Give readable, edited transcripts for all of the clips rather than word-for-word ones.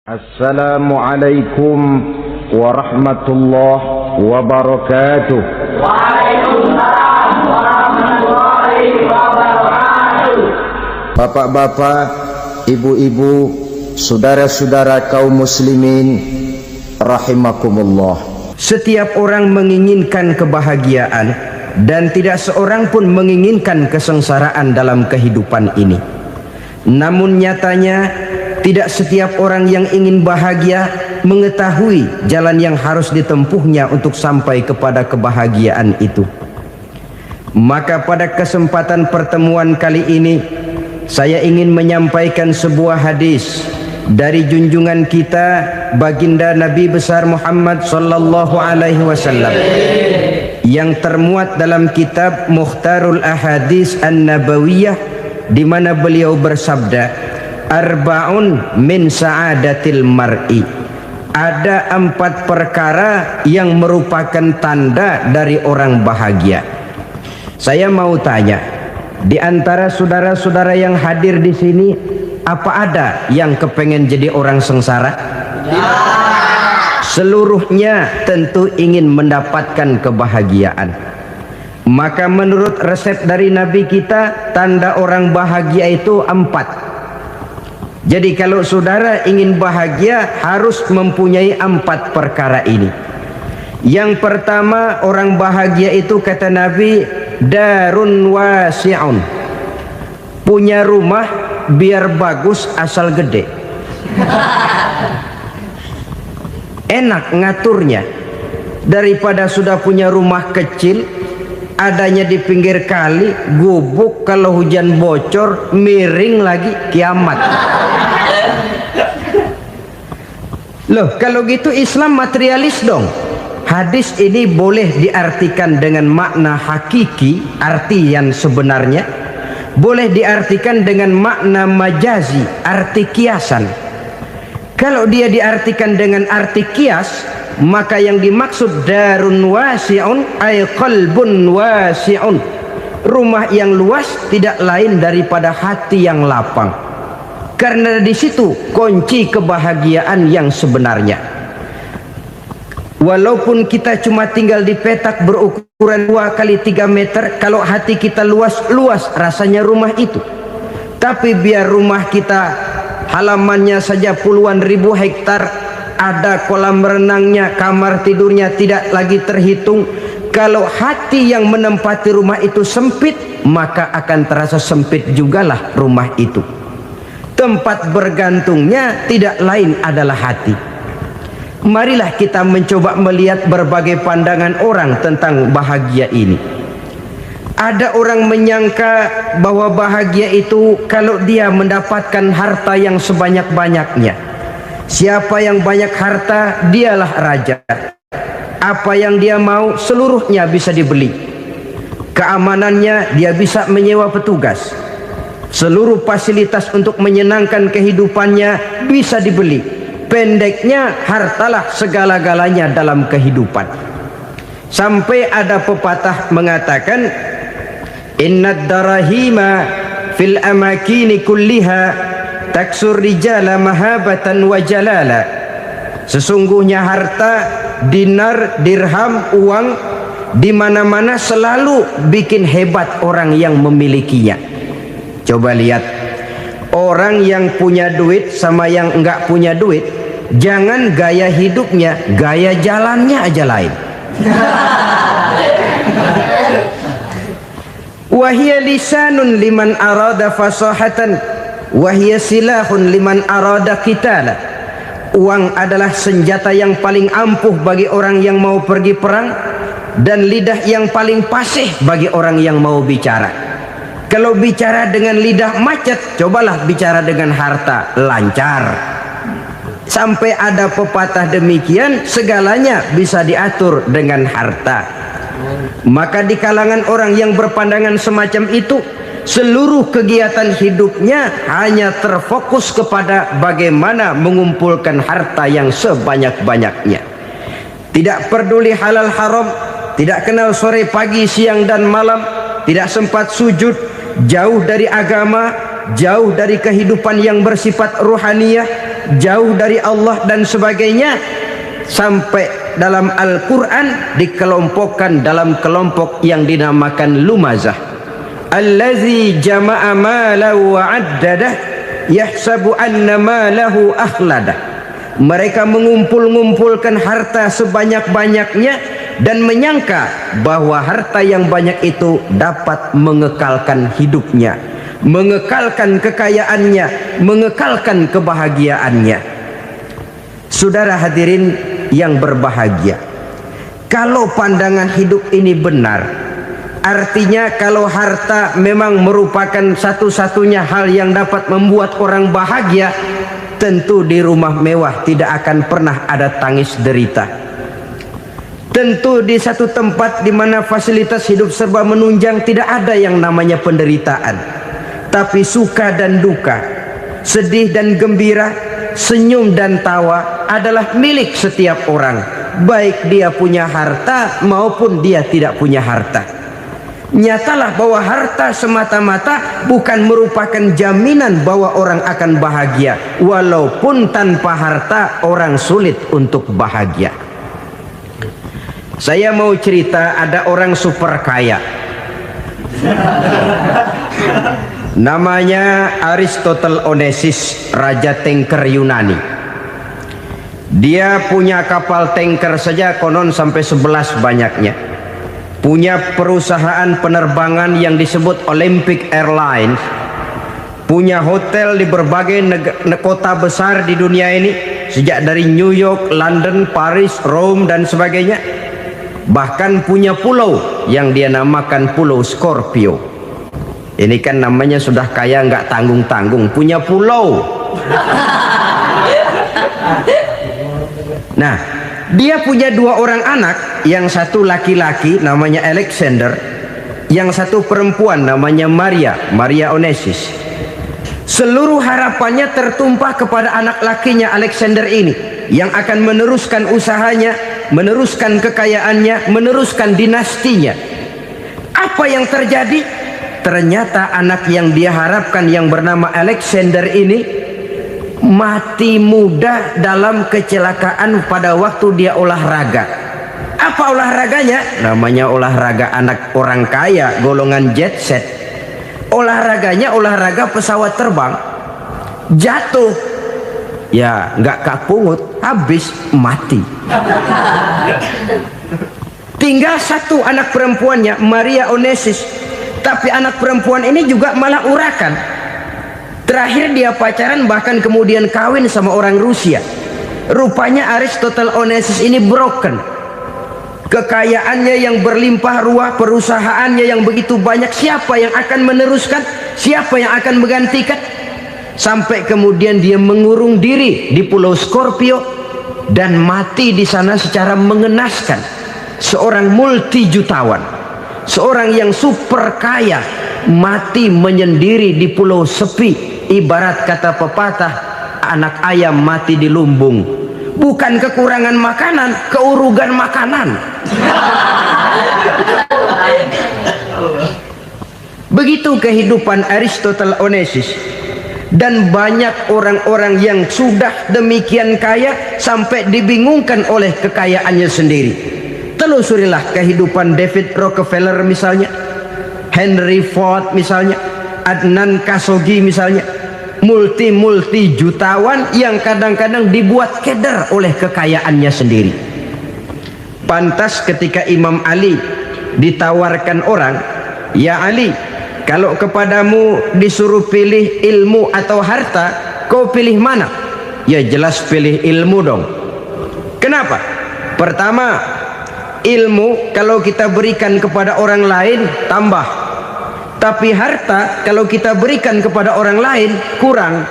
Assalamualaikum warahmatullahi wabarakatuh. Waalaikumsalam warahmatullahi wabarakatuh. Bapak-bapak, ibu-ibu, saudara-saudara kaum muslimin rahimakumullah. Setiap orang menginginkan kebahagiaan dan tidak seorang pun menginginkan kesengsaraan dalam kehidupan ini. Namun nyatanya tidak setiap orang yang ingin bahagia mengetahui jalan yang harus ditempuhnya untuk sampai kepada kebahagiaan itu. Maka pada kesempatan pertemuan kali ini saya ingin menyampaikan sebuah hadis dari junjungan kita baginda Nabi besar Muhammad sallallahu alaihi wasallam yang termuat dalam kitab Mukhtarul Ahadits An-Nabawiyah, di mana beliau bersabda, Arba'un min sa'adatil mar'i. Ada 4 perkara yang merupakan tanda dari orang bahagia. Saya mau tanya, di antara saudara-saudara yang hadir di sini, apa ada yang kepengen jadi orang sengsara? Ya. Seluruhnya tentu ingin mendapatkan kebahagiaan. Maka menurut resep dari Nabi kita, tanda orang bahagia itu 4. Jadi kalau saudara ingin bahagia harus mempunyai 4 perkara ini. Yang pertama, orang bahagia itu kata Nabi, darun wasi'un. Punya rumah biar bagus asal gede. Enak ngaturnya. Daripada sudah punya rumah kecil, adanya di pinggir kali, gubuk, kalau hujan bocor, miring lagi, kiamat. Loh, kalau gitu Islam materialis dong. Hadis ini boleh diartikan dengan makna hakiki, arti yang sebenarnya. Boleh diartikan dengan makna majazi, arti kiasan. Kalau dia diartikan dengan arti kias, maka yang dimaksud darun wasi'un ay qalbun wasi'un. Rumah yang luas tidak lain daripada hati yang lapang. Karena di situ kunci kebahagiaan yang sebenarnya. Walaupun kita cuma tinggal di petak berukuran 2 kali 3 meter, kalau hati kita luas-luas rasanya rumah itu. Tapi biar rumah kita halamannya saja puluhan ribu hektar, ada kolam renangnya, kamar tidurnya tidak lagi terhitung. Kalau hati yang menempati rumah itu sempit, maka akan terasa sempit jugalah rumah itu. Tempat bergantungnya tidak lain adalah hati. Marilah kita mencoba melihat berbagai pandangan orang tentang bahagia ini. Ada orang menyangka bahwa bahagia itu kalau dia mendapatkan harta yang sebanyak-banyaknya. Siapa yang banyak harta, dialah raja. Apa yang dia mau, seluruhnya bisa dibeli. Keamanannya, dia bisa menyewa petugas. Seluruh fasilitas untuk menyenangkan kehidupannya bisa dibeli. Pendeknya, hartalah segala-galanya dalam kehidupan. Sampai ada pepatah mengatakan, innad darahima fil amakini kulliha taksur rijala mahabatan wa jalala. Sesungguhnya harta, dinar, dirham, uang di mana-mana selalu bikin hebat orang yang memilikinya. Coba lihat, orang yang punya duit sama yang enggak punya duit, jangan gaya hidupnya, gaya jalannya aja lain. Wahia lisanun liman arada fasahatan, wahia silahun liman arada qitala. Uang adalah senjata yang paling ampuh bagi orang yang mau pergi perang, dan lidah yang paling fasih bagi orang yang mau bicara. Kalau bicara dengan lidah macet, cobalah bicara dengan harta, lancar. Sampai ada pepatah demikian, segalanya bisa diatur dengan harta. Maka di kalangan orang yang berpandangan semacam itu, seluruh kegiatan hidupnya hanya terfokus kepada bagaimana mengumpulkan harta yang sebanyak-banyaknya. Tidak peduli halal haram, tidak kenal sore pagi siang dan malam, tidak sempat sujud, jauh dari agama, jauh dari kehidupan yang bersifat ruhaniyah, jauh dari Allah dan sebagainya, sampai dalam Al-Quran dikelompokkan dalam kelompok yang dinamakan lumazah. Allazi jama'a malahu wa addadah yahsabu anna malahu akhladah. Mereka mengumpul-ngumpulkan harta sebanyak-banyaknya dan menyangka bahwa harta yang banyak itu dapat mengekalkan hidupnya, mengekalkan kekayaannya, mengekalkan kebahagiaannya. Saudara hadirin yang berbahagia, kalau pandangan hidup ini benar, artinya kalau harta memang merupakan satu-satunya hal yang dapat membuat orang bahagia, tentu di rumah mewah tidak akan pernah ada tangis derita. Tentu di satu tempat di mana fasilitas hidup serba menunjang tidak ada yang namanya penderitaan. Tapi suka dan duka, sedih dan gembira, senyum dan tawa adalah milik setiap orang, baik dia punya harta maupun dia tidak punya harta. Nyatalah bahwa harta semata-mata bukan merupakan jaminan bahwa orang akan bahagia, walaupun tanpa harta orang sulit untuk bahagia. Saya mau cerita, ada orang super kaya, namanya Aristotle Onesimus, raja tanker Yunani. Dia punya kapal tanker saja konon sampai 11 banyaknya. Punya perusahaan penerbangan yang disebut Olympic Airlines, punya hotel di berbagai kota besar di dunia ini, sejak dari New York, London, Paris, Rome dan sebagainya. Bahkan punya pulau yang dia namakan Pulau Scorpio. Ini kan namanya sudah kaya nggak tanggung-tanggung, punya pulau. Nah, dia punya 2 orang anak, yang satu laki-laki namanya Alexander, yang satu perempuan namanya Maria Onesimus. Seluruh harapannya tertumpah kepada anak lakinya Alexander ini, yang akan meneruskan usahanya, meneruskan kekayaannya, meneruskan dinastinya. Apa yang terjadi? Ternyata anak yang dia harapkan yang bernama Alexander ini mati muda dalam kecelakaan pada waktu dia olahraga. Apa olahraganya? Namanya olahraga anak orang kaya, golongan jet set. Olahraganya olahraga pesawat terbang. Jatuh, ya nggak kapungut, habis mati. Tinggal satu anak perempuannya, Maria Onesimus. Tapi anak perempuan ini juga malah urakan. Terakhir dia pacaran, bahkan kemudian kawin sama orang Rusia. Rupanya Aristotle Onesimus ini broken. Kekayaannya yang berlimpah ruah, perusahaannya yang begitu banyak, siapa yang akan meneruskan? Siapa yang akan menggantikan? Sampai kemudian dia mengurung diri di Pulau Scorpio dan mati di sana secara mengenaskan. Seorang multi jutawan, seorang yang super kaya, mati menyendiri di pulau sepi. Ibarat kata pepatah, anak ayam mati di lumbung. Bukan kekurangan makanan, keurugan makanan. Begitu kehidupan Aristotle Onesimus. Dan banyak orang-orang yang sudah demikian kaya sampai dibingungkan oleh kekayaannya sendiri. Telusurilah kehidupan David Rockefeller misalnya, Henry Ford misalnya, Adnan Khashoggi misalnya. Multi jutawan yang kadang-kadang dibuat keder oleh kekayaannya sendiri. Pantas ketika Imam Ali ditawarkan orang, "Ya Ali, kalau kepadamu disuruh pilih ilmu atau harta, kau pilih mana?" Ya jelas pilih ilmu dong. Kenapa? Pertama, ilmu kalau kita berikan kepada orang lain tambah. Tapi harta kalau kita berikan kepada orang lain kurang.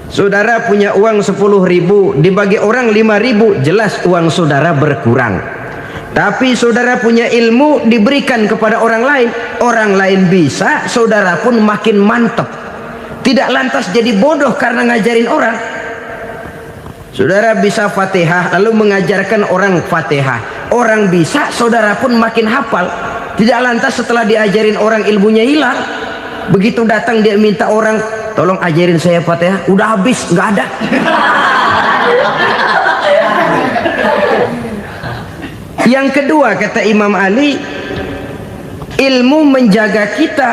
Saudara punya uang 10.000, dibagi orang 5.000, jelas uang saudara berkurang. Tapi saudara punya ilmu, diberikan kepada orang lain bisa, saudara pun makin mantep. Tidak lantas jadi bodoh karena ngajarin orang. Saudara bisa Fatihah lalu mengajarkan orang Fatihah, orang bisa, saudara pun makin hafal. Tidak lantas setelah diajarin orang ilmunya hilang. Begitu datang dia minta orang tolong ajarin saya Fatihah. Udah habis, nggak ada. Yang kedua kata Imam Ali, ilmu menjaga kita.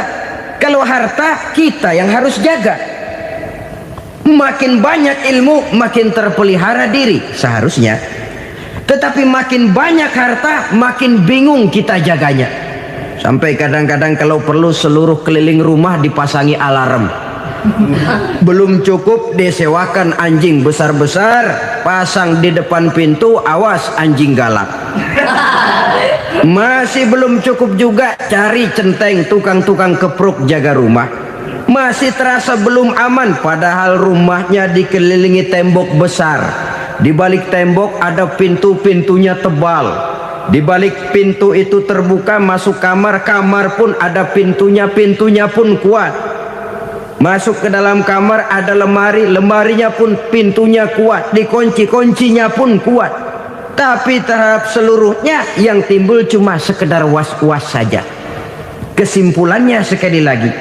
Kalau harta, kita yang harus jaga. Makin banyak ilmu, makin terpelihara diri seharusnya. Tetapi makin banyak harta, makin bingung kita jaganya. Sampai kadang-kadang kalau perlu seluruh keliling rumah dipasangi alarm. Belum cukup, disewakan anjing besar-besar, pasang di depan pintu, awas anjing galak. Masih belum cukup juga, cari centeng tukang-tukang kepruk jaga rumah. Masih terasa belum aman, padahal rumahnya dikelilingi tembok besar. Di balik tembok ada pintu-pintunya tebal. Di balik pintu itu terbuka masuk kamar, kamar pun ada pintunya, pintunya pun kuat. Masuk ke dalam kamar ada lemari, lemarinya pun pintunya kuat, dikunci, kuncinya pun kuat. Tapi terhadap seluruhnya yang timbul cuma sekedar was-was saja. Kesimpulannya sekali lagi,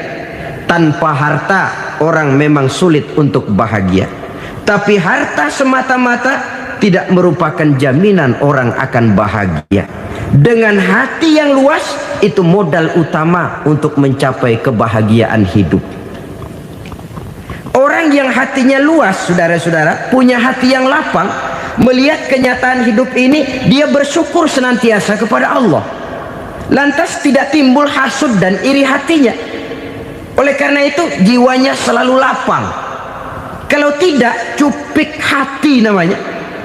tanpa harta orang memang sulit untuk bahagia. Tapi harta semata-mata tidak merupakan jaminan orang akan bahagia. Dengan hati yang luas, itu modal utama untuk mencapai kebahagiaan hidup. Orang yang hatinya luas, saudara-saudara, punya hati yang lapang, melihat kenyataan hidup ini, dia bersyukur senantiasa kepada Allah. Lantas tidak timbul hasud dan iri hatinya. Oleh karena itu jiwanya selalu lapang. Kalau tidak, cupik hati namanya,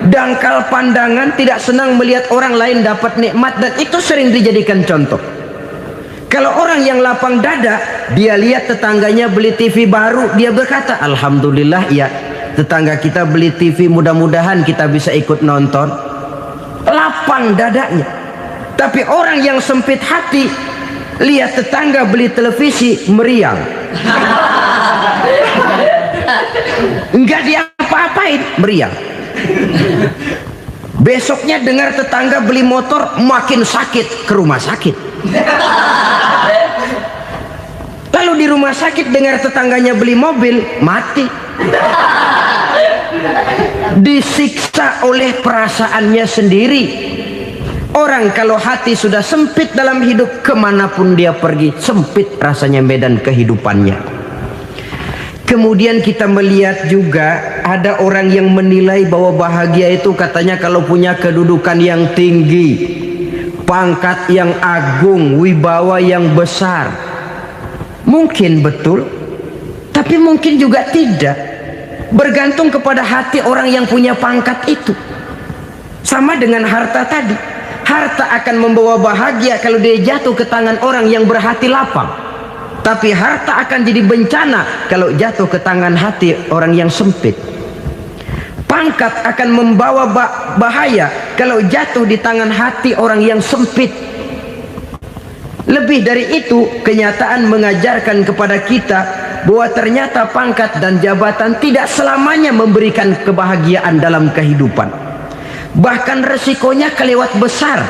dangkal pandangan, tidak senang melihat orang lain dapat nikmat, dan itu sering dijadikan contoh. Kalau orang yang lapang dada, dia lihat tetangganya beli TV baru, dia berkata, alhamdulillah ya, tetangga kita beli TV, mudah-mudahan kita bisa ikut nonton. Lapang dadanya. Tapi orang yang sempit hati, lihat tetangga beli televisi, meriang. Enggak diapa-apain, meriang. Besoknya dengar tetangga beli motor, makin sakit, ke rumah sakit. Lalu di rumah sakit dengar tetangganya beli mobil, mati. Disiksa oleh perasaannya sendiri. Orang kalau hati sudah sempit dalam hidup, kemanapun dia pergi, sempit rasanya medan kehidupannya. Kemudian kita melihat juga ada orang yang menilai bahwa bahagia itu katanya kalau punya kedudukan yang tinggi, pangkat yang agung, wibawa yang besar. Mungkin betul, tapi mungkin juga tidak. Bergantung kepada hati orang yang punya pangkat itu. Sama dengan harta tadi. Harta akan membawa bahagia kalau dia jatuh ke tangan orang yang berhati lapang. Tapi harta akan jadi bencana kalau jatuh ke tangan hati orang yang sempit. Pangkat akan membawa bahaya kalau jatuh di tangan hati orang yang sempit. Lebih dari itu, kenyataan mengajarkan kepada kita bahwa ternyata pangkat dan jabatan tidak selamanya memberikan kebahagiaan dalam kehidupan. Bahkan resikonya kelewat besar.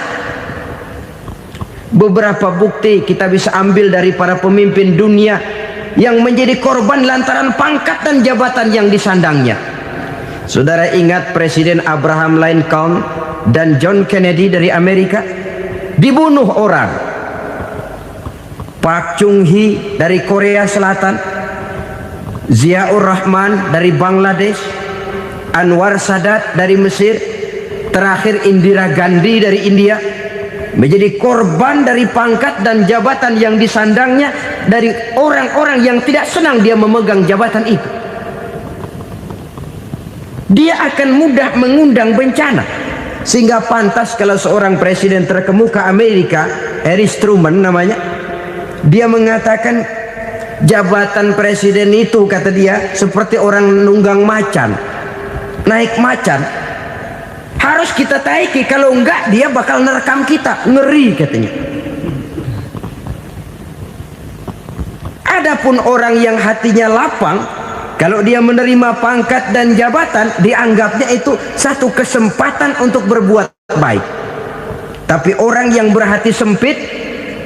Beberapa bukti kita bisa ambil dari para pemimpin dunia yang menjadi korban lantaran pangkat dan jabatan yang disandangnya. Saudara ingat Presiden Abraham Lincoln dan John Kennedy dari Amerika? Dibunuh orang. Park Chung-hee dari Korea Selatan, Ziaur Rahman dari Bangladesh, Anwar Sadat dari Mesir, terakhir Indira Gandhi dari India, menjadi korban dari pangkat dan jabatan yang disandangnya dari orang-orang yang tidak senang dia memegang jabatan itu. Dia akan mudah mengundang bencana. Sehingga pantas kalau seorang presiden terkemuka Amerika, Harry Truman namanya, dia mengatakan jabatan presiden itu, kata dia, seperti orang nunggang macan, naik macan. Harus kita taiki, kalau enggak dia bakal nerekam kita, ngeri katanya. Adapun orang yang hatinya lapang, kalau dia menerima pangkat dan jabatan, dianggapnya itu satu kesempatan untuk berbuat baik. Tapi orang yang berhati sempit,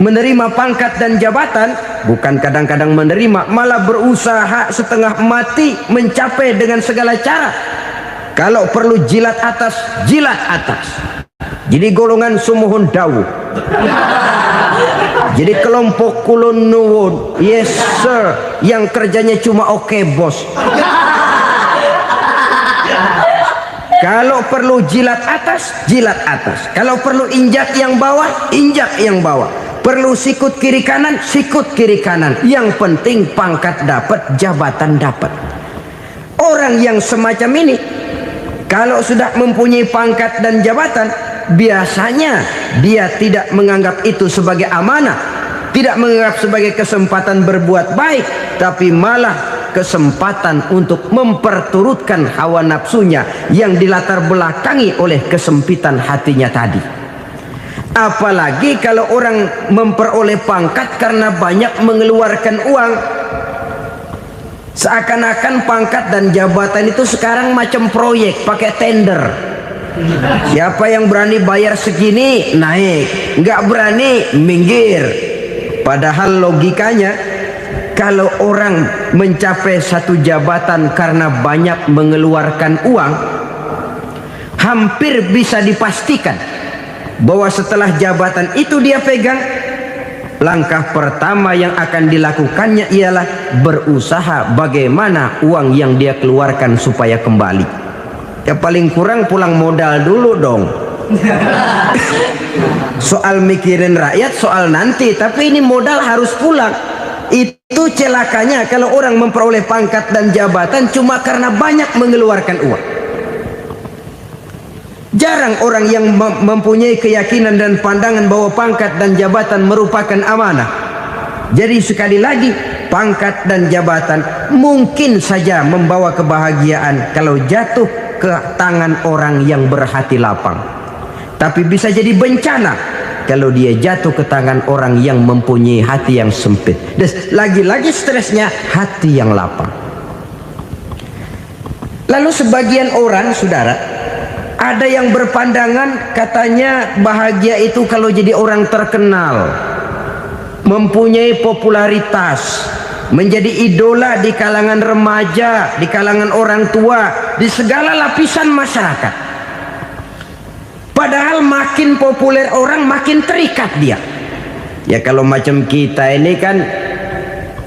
menerima pangkat dan jabatan, bukan kadang-kadang menerima, malah berusaha setengah mati mencapai dengan segala cara. Kalau perlu jilat atas, jilat atas. Jadi golongan sumuhun dawu. Jadi kelompok kulon nuwun, yes sir, yang kerjanya cuma oke bos. Kalau perlu jilat atas, jilat atas. Kalau perlu injak yang bawah, injak yang bawah. Perlu sikut kiri kanan, sikut kiri kanan. Yang penting pangkat dapat, jabatan dapat. Orang yang semacam ini, kalau sudah mempunyai pangkat dan jabatan, biasanya dia tidak menganggap itu sebagai amanah, tidak menganggap sebagai kesempatan berbuat baik, tapi malah kesempatan untuk memperturutkan hawa nafsunya yang dilatar belakangi oleh kesempitan hatinya tadi. Apalagi kalau orang memperoleh pangkat karena banyak mengeluarkan uang, seakan-akan pangkat dan jabatan itu sekarang macam proyek pakai tender. Siapa yang berani bayar segini naik, nggak berani minggir. Padahal logikanya, kalau orang mencapai satu jabatan karena banyak mengeluarkan uang, hampir bisa dipastikan bahwa setelah jabatan itu dia pegang, langkah pertama yang akan dilakukannya ialah berusaha bagaimana uang yang dia keluarkan supaya kembali. Ya paling kurang pulang modal dulu dong. Soal mikirin rakyat soal nanti, tapi ini modal harus pulang. Itu celakanya kalau orang memperoleh pangkat dan jabatan cuma karena banyak mengeluarkan uang. Jarang orang yang mempunyai keyakinan dan pandangan bahwa pangkat dan jabatan merupakan amanah. Jadi sekali lagi, pangkat dan jabatan mungkin saja membawa kebahagiaan kalau jatuh ke tangan orang yang berhati lapang. Tapi bisa jadi bencana kalau dia jatuh ke tangan orang yang mempunyai hati yang sempit. Dan lagi-lagi stresnya hati yang lapang. Lalu sebagian orang, saudara, ada yang berpandangan katanya bahagia itu kalau jadi orang terkenal, mempunyai popularitas, menjadi idola di kalangan remaja, di kalangan orang tua, di segala lapisan masyarakat. Padahal makin populer orang makin terikat dia. Ya kalau macam kita ini kan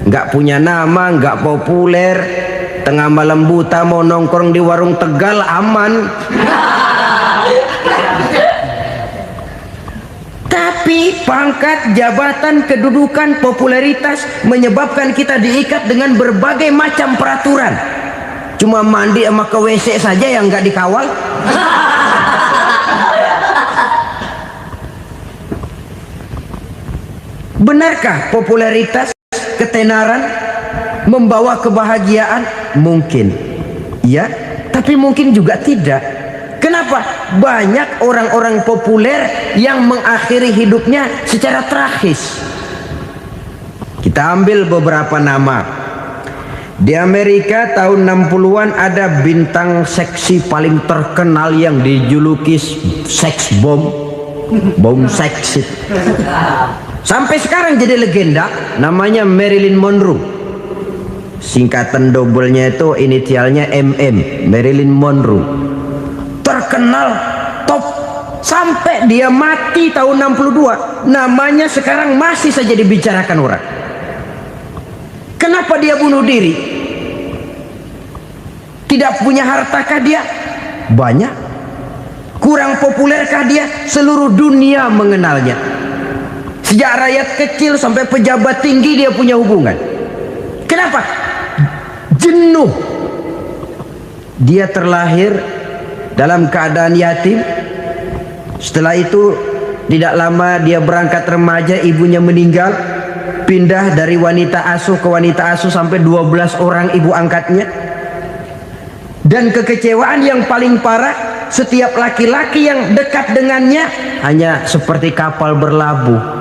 nggak punya nama, nggak populer, tengah malam buta mau nongkrong di warung Tegal aman. Tapi pangkat, jabatan, kedudukan, popularitas menyebabkan kita diikat dengan berbagai macam peraturan. Cuma mandi sama ke WC saja yang nggak dikawal. Benarkah popularitas, ketenaran membawa kebahagiaan? Mungkin ya, tapi mungkin juga tidak. Kenapa? Banyak orang-orang populer yang mengakhiri hidupnya secara tragis. Kita ambil beberapa nama. Di Amerika tahun 60-an ada bintang seksi paling terkenal yang dijuluki sex bomb, bom seksi. Sampai sekarang jadi legenda, namanya Marilyn Monroe. Singkatan double-nya itu inisialnya MM, Marilyn Monroe. Terkenal, top, sampai dia mati tahun 62. Namanya sekarang masih saja dibicarakan orang. Kenapa dia bunuh diri? Tidak punya hartakah dia? Banyak. Kurang populerkah dia? Seluruh dunia mengenalnya. Sejak rakyat kecil sampai pejabat tinggi dia punya hubungan. Kenapa? Jenuh. Dia terlahir dalam keadaan yatim. Setelah itu tidak lama dia berangkat remaja, ibunya meninggal. Pindah dari wanita asuh ke wanita asuh sampai 12 orang ibu angkatnya. Dan kekecewaan yang paling parah, setiap laki-laki yang dekat dengannya hanya seperti kapal berlabuh.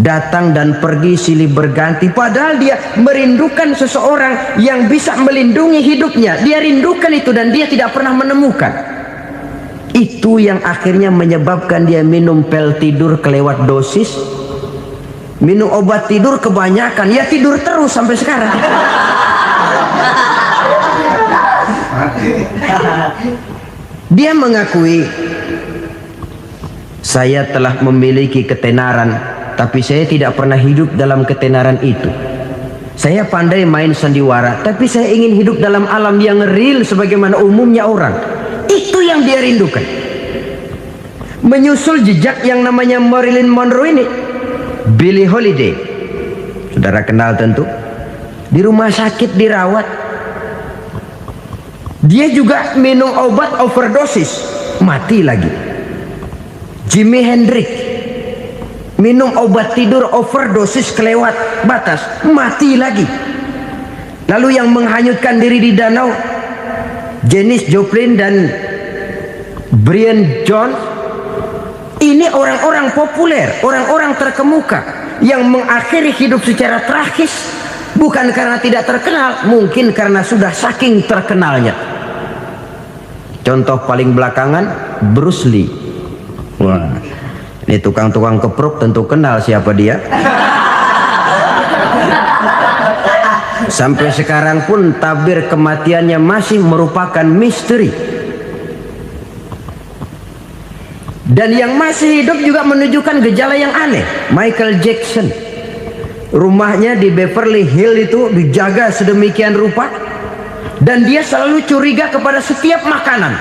Datang dan pergi silih berganti, padahal dia merindukan seseorang yang bisa melindungi hidupnya. Dia rindukan itu dan dia tidak pernah menemukan. Itu yang akhirnya menyebabkan dia minum pil tidur kelewat dosis, minum obat tidur kebanyakan, ya tidur terus sampai sekarang. Dia mengakui, saya telah memiliki ketenaran, tapi saya tidak pernah hidup dalam ketenaran itu. Saya pandai main sandiwara, tapi saya ingin hidup dalam alam yang real sebagaimana umumnya orang. Itu yang dia rindukan. Menyusul jejak yang namanya Marilyn Monroe ini, Billie Holiday, saudara kenal tentu, di rumah sakit dirawat. Dia juga minum obat overdosis, mati lagi. Jimi Hendrix minum obat tidur overdosis kelewat batas, mati lagi. Lalu yang menghanyutkan diri di danau, Janis Joplin dan Brian Jones, ini orang-orang populer, orang-orang terkemuka yang mengakhiri hidup secara tragis, bukan karena tidak terkenal, mungkin karena sudah saking terkenalnya. Contoh paling belakangan, Bruce Lee. Wah, ini tukang-tukang keprok tentu kenal siapa dia. Sampai sekarang pun tabir kematiannya masih merupakan misteri. Dan yang masih hidup juga menunjukkan gejala yang aneh. Michael Jackson, rumahnya di Beverly Hills itu dijaga sedemikian rupa, dan dia selalu curiga kepada setiap makanan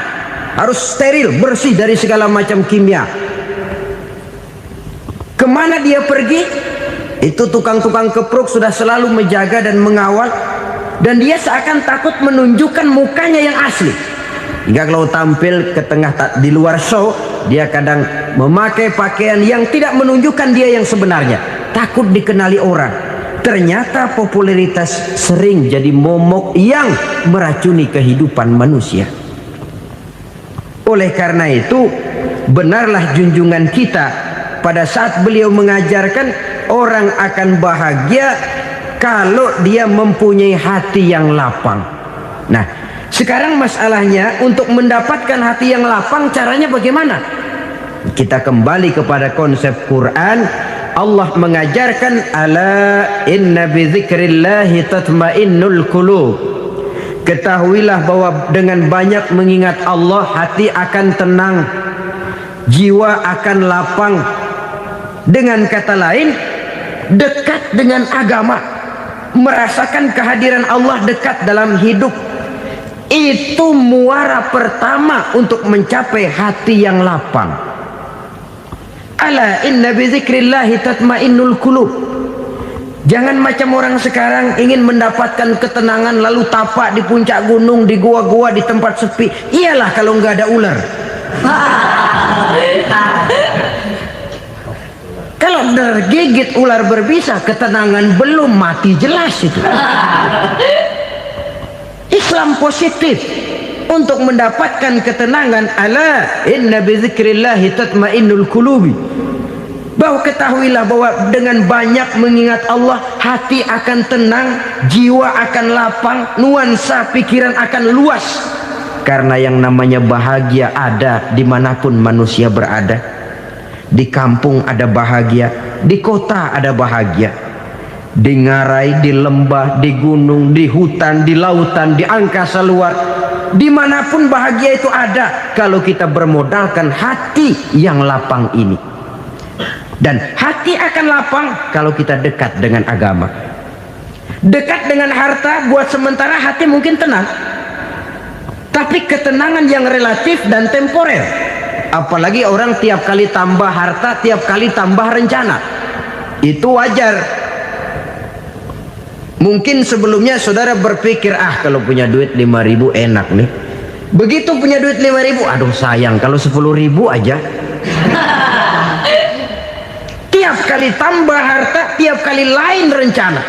harus steril, bersih dari segala macam kimia. Kemana dia pergi, itu tukang-tukang keprok sudah selalu menjaga dan mengawal, dan dia seakan takut menunjukkan mukanya yang asli. Hingga kalau tampil ke tengah di luar show, dia kadang memakai pakaian yang tidak menunjukkan dia yang sebenarnya, takut dikenali orang. Ternyata popularitas sering jadi momok yang meracuni kehidupan manusia. Oleh karena itu, benarlah junjungan kita pada saat beliau mengajarkan orang akan bahagia kalau dia mempunyai hati yang lapang. Nah, sekarang masalahnya untuk mendapatkan hati yang lapang, caranya bagaimana? Kita kembali kepada konsep Quran. Allah mengajarkan, ala inna bi dzikrillahi tatmainnul qulub. Ketahuilah bahwa dengan banyak mengingat Allah, hati akan tenang, jiwa akan lapang. Dengan kata lain, dekat dengan agama, merasakan kehadiran Allah dekat dalam hidup, itu muara pertama untuk mencapai hati yang lapang. Ala inna bi dzikrillahi tatmainnul qulub. Jangan macam orang sekarang ingin mendapatkan ketenangan lalu tapak di puncak gunung, di gua-gua, di tempat sepi. Iyalah kalau nggak ada ular. Kalau tergigit ular berbisa, ketenangan belum, mati jelas itu. Islam positif untuk mendapatkan ketenangan. Ala inna bi dzikrillahi tatmainnul qulubi. Bahwa ketahuilah bahwa dengan banyak mengingat Allah, hati akan tenang, jiwa akan lapang, nuansa pikiran akan luas. Karena yang namanya bahagia ada dimanapun manusia berada. Di kampung ada bahagia, di kota ada bahagia, di ngarai, di lembah, di gunung, di hutan, di lautan, di angkasa luar, dimanapun bahagia itu ada kalau kita bermodalkan hati yang lapang ini. Dan hati akan lapang kalau kita dekat dengan agama. Dekat dengan harta buat sementara hati mungkin tenang, tapi ketenangan yang relatif dan temporer. Apalagi orang tiap kali tambah harta, tiap kali tambah rencana, itu wajar. Mungkin sebelumnya saudara berpikir, kalau punya duit 5.000 enak nih. Begitu punya duit 5.000, aduh sayang kalau 10.000 aja. Tiap kali tambah harta, tiap kali lain rencana.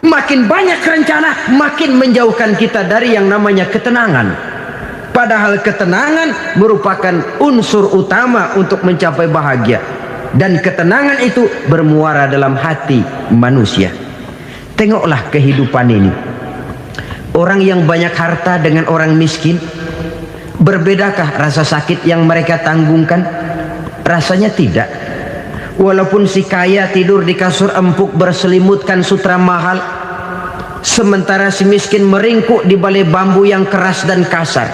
Makin banyak rencana, makin menjauhkan kita dari yang namanya ketenangan. Padahal ketenangan merupakan unsur utama untuk mencapai bahagia. Dan ketenangan itu bermuara dalam hati manusia. Tengoklah kehidupan ini. Orang yang banyak harta dengan orang miskin, Berbedakah rasa sakit yang mereka tanggungkan? Rasanya tidak. Walaupun si kaya tidur di kasur empuk berselimutkan sutra mahal, sementara si miskin meringkuk di balai bambu yang keras dan kasar.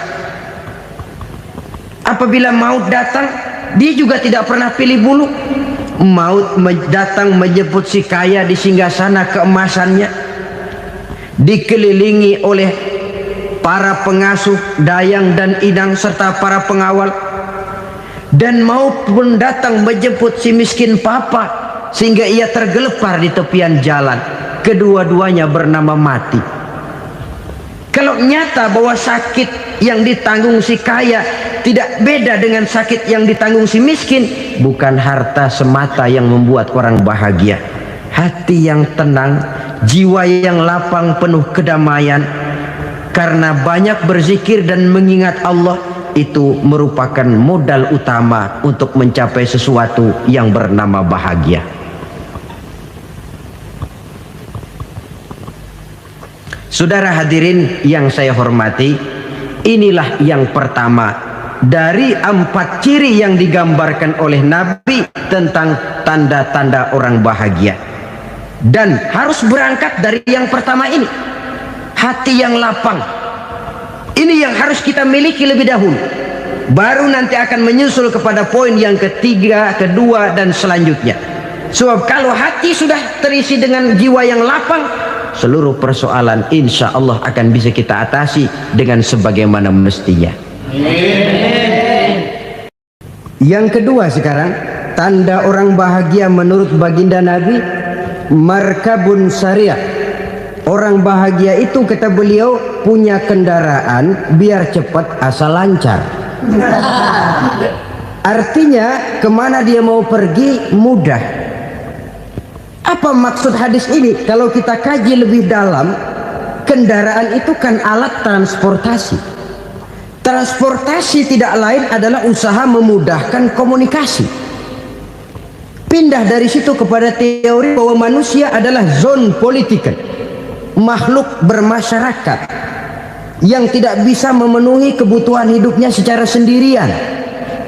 Apabila maut datang, dia juga tidak pernah pilih bulu. Maut datang menjemput si kaya di singgasana keemasannya, dikelilingi oleh para pengasuh, dayang dan idang serta para pengawal. Dan maut pun datang menjemput si miskin papa sehingga ia tergelepar di tepian jalan. Kedua-duanya bernama mati. Kalau nyata bahwa sakit yang ditanggung si kaya tidak beda dengan sakit yang ditanggung si miskin, bukan harta semata yang membuat orang bahagia. Hati yang tenang, jiwa yang lapang penuh kedamaian karena banyak berzikir dan mengingat Allah, itu merupakan modal utama untuk mencapai sesuatu yang bernama bahagia. Saudara hadirin yang saya hormati, inilah yang pertama dari 4 ciri yang digambarkan oleh Nabi tentang tanda-tanda orang bahagia. Dan harus berangkat dari yang pertama ini, hati yang lapang. Ini yang harus kita miliki lebih dahulu. Baru nanti akan menyusul kepada poin yang ketiga, kedua, dan selanjutnya. Sebab kalau hati sudah terisi dengan jiwa yang lapang, seluruh persoalan insya Allah akan bisa kita atasi dengan sebagaimana mestinya. Yang kedua sekarang, tanda orang bahagia menurut baginda Nabi, markabun syariah. Orang bahagia itu, kata beliau, punya kendaraan biar cepat asal lancar. Artinya kemana dia mau pergi mudah. Apa maksud hadis ini? Kalau kita kaji lebih dalam, kendaraan itu kan alat transportasi. Transportasi tidak lain adalah usaha memudahkan komunikasi. Pindah dari situ kepada teori bahwa manusia adalah zon political, makhluk bermasyarakat yang tidak bisa memenuhi kebutuhan hidupnya secara sendirian.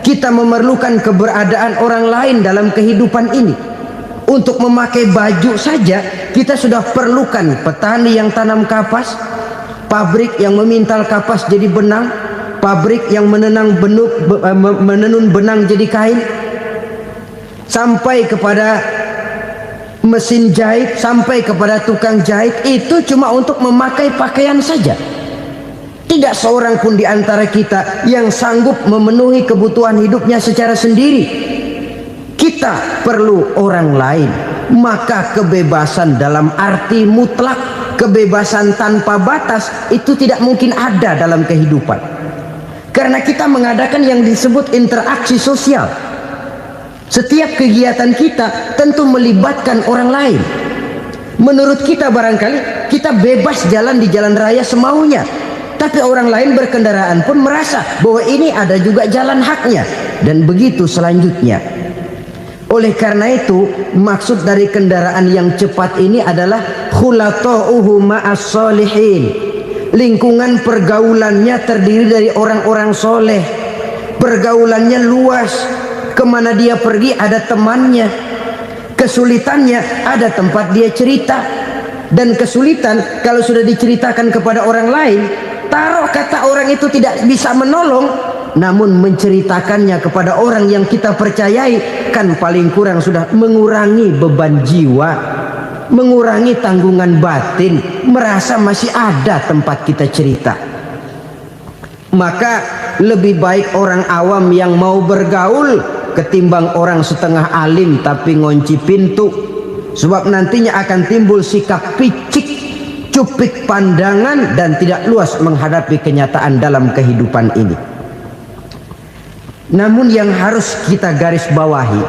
Kita memerlukan keberadaan orang lain dalam kehidupan ini. Untuk memakai baju saja kita sudah perlukan petani yang tanam kapas, pabrik yang memintal kapas jadi benang, pabrik yang menenun benang jadi kain, sampai kepada mesin jahit, sampai kepada tukang jahit. Itu cuma untuk memakai pakaian saja. Tidak seorang pun di antara kita yang sanggup memenuhi kebutuhan hidupnya secara sendiri. Kita perlu orang lain. Maka kebebasan dalam arti mutlak, kebebasan tanpa batas, itu tidak mungkin ada dalam kehidupan. Karena kita mengadakan yang disebut interaksi sosial. Setiap kegiatan kita tentu melibatkan orang lain. Menurut kita barangkali kita bebas jalan di jalan raya semaunya, tapi orang lain berkendaraan pun merasa bahwa ini ada juga jalan haknya, dan begitu selanjutnya. Oleh karena itu, maksud dari kendaraan yang cepat ini adalah khulata'uhu ma'as solihin. Lingkungan pergaulannya terdiri dari orang-orang soleh. Pergaulannya luas. Kemana dia pergi ada temannya. Kesulitannya ada tempat dia cerita. Dan kesulitan kalau sudah diceritakan kepada orang lain, taruh kata orang itu tidak bisa menolong, namun menceritakannya kepada orang yang kita percayai, kan paling kurang sudah mengurangi beban jiwa, mengurangi tanggungan batin, merasa masih ada tempat kita cerita. Maka lebih baik orang awam yang mau bergaul ketimbang orang setengah alim tapi ngunci pintu. Sebab nantinya akan timbul sikap picik, cupik pandangan, dan tidak luas menghadapi kenyataan dalam kehidupan ini. Namun yang harus kita garis bawahi,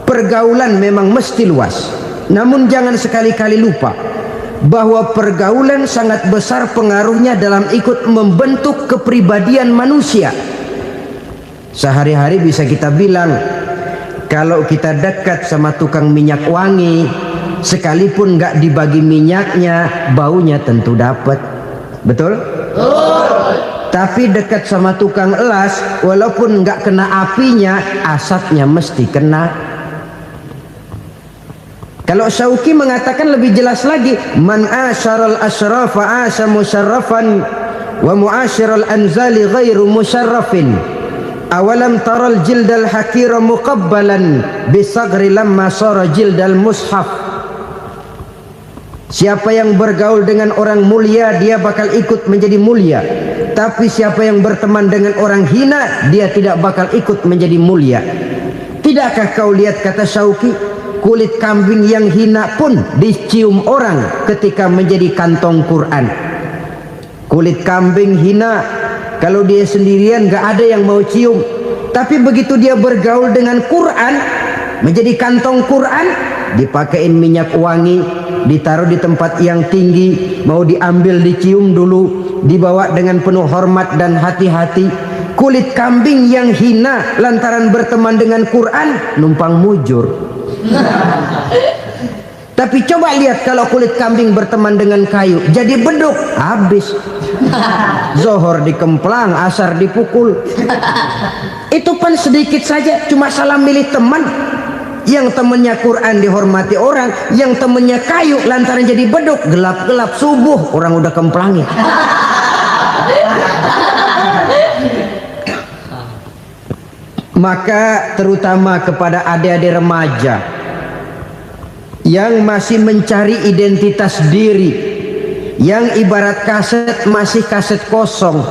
pergaulan memang mesti luas. Namun jangan sekali-kali lupa bahwa pergaulan sangat besar pengaruhnya dalam ikut membentuk kepribadian manusia. Sehari-hari bisa kita bilang, kalau kita dekat sama tukang minyak wangi, sekalipun nggak dibagi minyaknya, baunya tentu dapat. Betul? Tapi dekat sama tukang elas, walaupun nggak kena apinya, asapnya mesti kena. Kalau Syauqi mengatakan lebih jelas lagi, man asyaral asyrafa asya musyarrafan wa muasyiral anzali ghairu musyarrafin. Awalam taral jildal hakira muqabbalan bisagri lamma sara jildal mushaf. Siapa yang bergaul dengan orang mulia, dia bakal ikut menjadi mulia. Tapi siapa yang berteman dengan orang hina, dia tidak bakal ikut menjadi mulia. Tidakkah kau lihat, kata Syauqi, kulit kambing yang hina pun dicium orang ketika menjadi kantong Quran. Kulit kambing hina, kalau dia sendirian gak ada yang mau cium. Tapi begitu dia bergaul dengan Quran, menjadi kantong Quran, dipakein minyak wangi, ditaruh di tempat yang tinggi, mau diambil dicium dulu, dibawa dengan penuh hormat dan hati-hati. Kulit kambing yang hina lantaran berteman dengan Quran numpang mujur. Tapi coba lihat kalau kulit kambing berteman dengan kayu, jadi beduk, habis. Zohor dikemplang, asar dipukul. Itu pun sedikit saja, cuma salah milih teman. Yang temennya Quran dihormati orang, yang temennya kayu lantaran jadi beduk, gelap-gelap subuh orang udah kemplangin. Maka terutama kepada adik-adik remaja yang masih mencari identitas diri, yang ibarat kaset masih kaset kosong,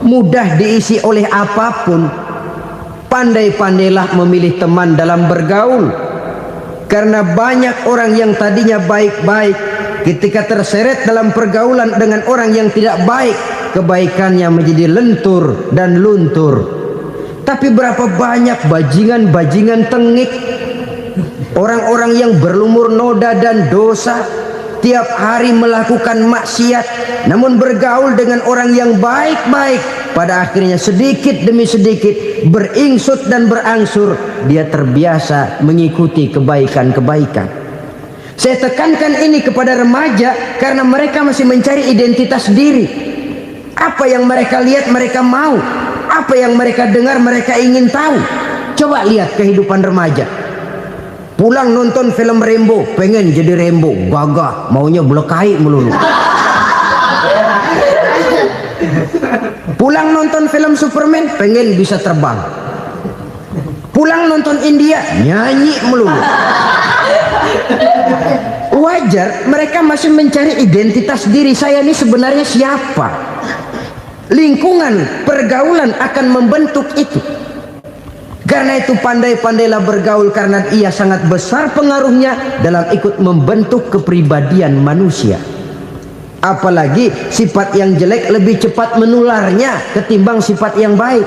mudah diisi oleh apapun, pandai-pandailah memilih teman dalam bergaul. Karena banyak orang yang tadinya baik-baik, ketika terseret dalam pergaulan dengan orang yang tidak baik, kebaikannya menjadi lentur dan luntur. Tapi berapa banyak bajingan-bajingan tengik, orang-orang yang berlumur noda dan dosa, tiap hari melakukan maksiat, namun bergaul dengan orang yang baik-baik, pada akhirnya sedikit demi sedikit beringsut dan berangsur dia terbiasa mengikuti kebaikan-kebaikan. Saya tekankan ini kepada remaja karena mereka masih mencari identitas diri. Apa yang mereka lihat mereka mau, apa yang mereka dengar mereka ingin tahu. Coba lihat kehidupan remaja. Pulang nonton film Rambo, pengen jadi Rambo, gagah, maunya belekai melulu. Pulang nonton film Superman, pengen bisa terbang. Pulang nonton India, nyanyi melulu. Wajar, mereka masih mencari identitas diri. Saya ini sebenarnya siapa? Lingkungan, pergaulan akan membentuk itu. Karena itu pandai-pandailah bergaul, karena ia sangat besar pengaruhnya dalam ikut membentuk kepribadian manusia. Apalagi sifat yang jelek lebih cepat menularnya ketimbang sifat yang baik.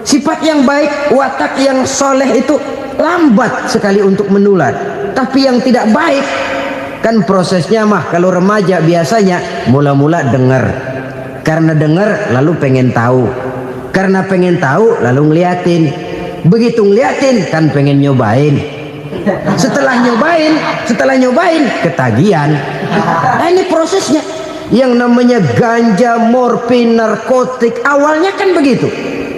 Sifat yang baik, watak yang soleh itu lambat sekali untuk menular. Tapi yang tidak baik, kan prosesnya mah kalau remaja biasanya mula-mula dengar. Karena dengar lalu pengen tahu. Karena pengen tahu lalu ngeliatin. Begitu ngeliatin kan pengen nyobain. Setelah nyobain ketagihan. Nah, ini prosesnya. Yang namanya ganja, morfin, narkotik awalnya kan begitu.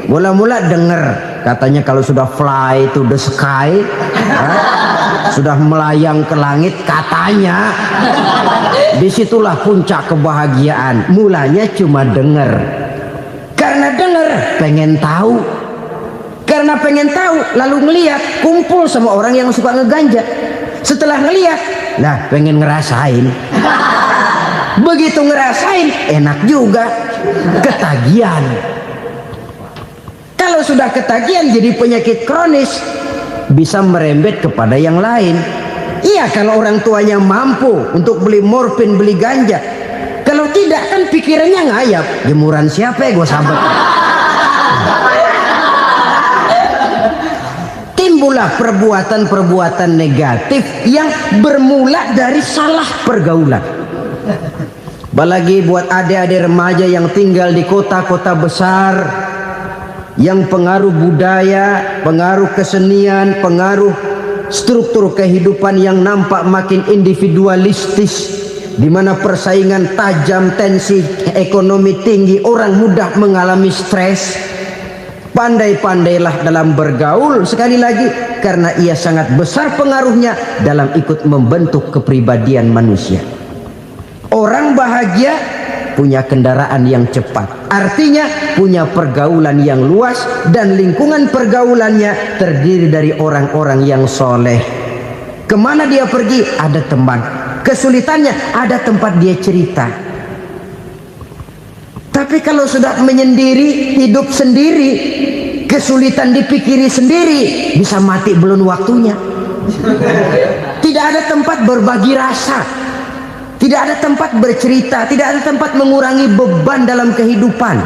Mula-mula denger katanya kalau sudah fly to the sky, sudah melayang ke langit katanya, disitulah puncak kebahagiaan. Mulanya cuma denger. Karena denger pengen tahu. Karena pengen tahu lalu ngeliat, kumpul sama orang yang suka ngeganja. Setelah ngeliat, nah pengen ngerasain. Begitu ngerasain enak juga, ketagihan. Kalau sudah ketagihan jadi penyakit kronis, bisa merembet kepada yang lain. Iya, kalau orang tuanya mampu untuk beli morfin, beli ganja. Kalau tidak kan pikirannya ngayap, jemuran siapa ya gue sahabat. Timbullah perbuatan-perbuatan negatif yang bermula dari salah pergaulan. Apalagi buat adik-adik remaja yang tinggal di kota-kota besar, yang pengaruh budaya, pengaruh kesenian, pengaruh struktur kehidupan yang nampak makin individualistis, di mana persaingan tajam, tensi ekonomi tinggi, orang mudah mengalami stres. Pandai-pandailah dalam bergaul, sekali lagi, karena ia sangat besar pengaruhnya dalam ikut membentuk kepribadian manusia. Orang bahagia punya kendaraan yang cepat, artinya punya pergaulan yang luas, dan lingkungan pergaulannya terdiri dari orang-orang yang soleh. Kemana dia pergi ada teman, kesulitannya ada tempat dia cerita. Tapi kalau sudah menyendiri, hidup sendiri, kesulitan dipikiri sendiri, bisa mati belum waktunya. Tidak ada tempat berbagi rasa, tidak ada tempat bercerita, tidak ada tempat mengurangi beban dalam kehidupan.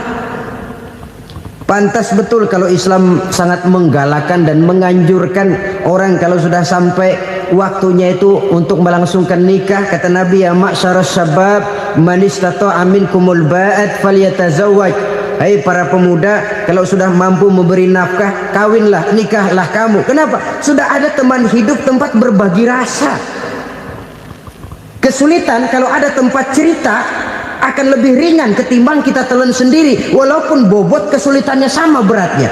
Pantas betul kalau Islam sangat menggalakkan dan menganjurkan orang kalau sudah sampai waktunya itu untuk melangsungkan nikah. Kata Nabi, ya ma'syaras syabab man istata'a minkumul ba'at falyatazawwaj. Hai para pemuda, kalau sudah mampu memberi nafkah, kawinlah, nikahlah kamu. Kenapa? Sudah ada teman hidup, tempat berbagi rasa. Kesulitan kalau ada tempat cerita akan lebih ringan ketimbang kita telan sendiri, walaupun bobot kesulitannya sama beratnya.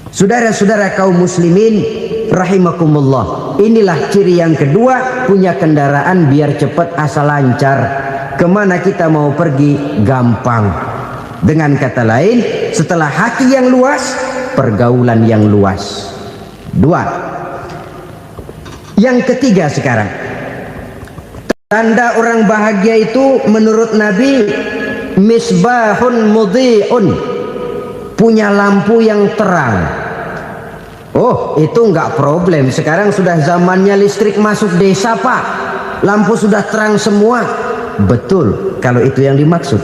Saudara-saudara kaum muslimin rahimakumullah, inilah ciri yang kedua, punya kendaraan biar cepat asal lancar. Kemana kita mau pergi gampang. Dengan kata lain, setelah hati yang luas, pergaulan yang luas. Dua. Yang ketiga sekarang, tanda orang bahagia itu menurut Nabi, misbahun mudhi'un, punya lampu yang terang. Oh, itu enggak problem. Sekarang sudah zamannya listrik masuk desa, Pak. Lampu sudah terang semua. Betul, kalau itu yang dimaksud.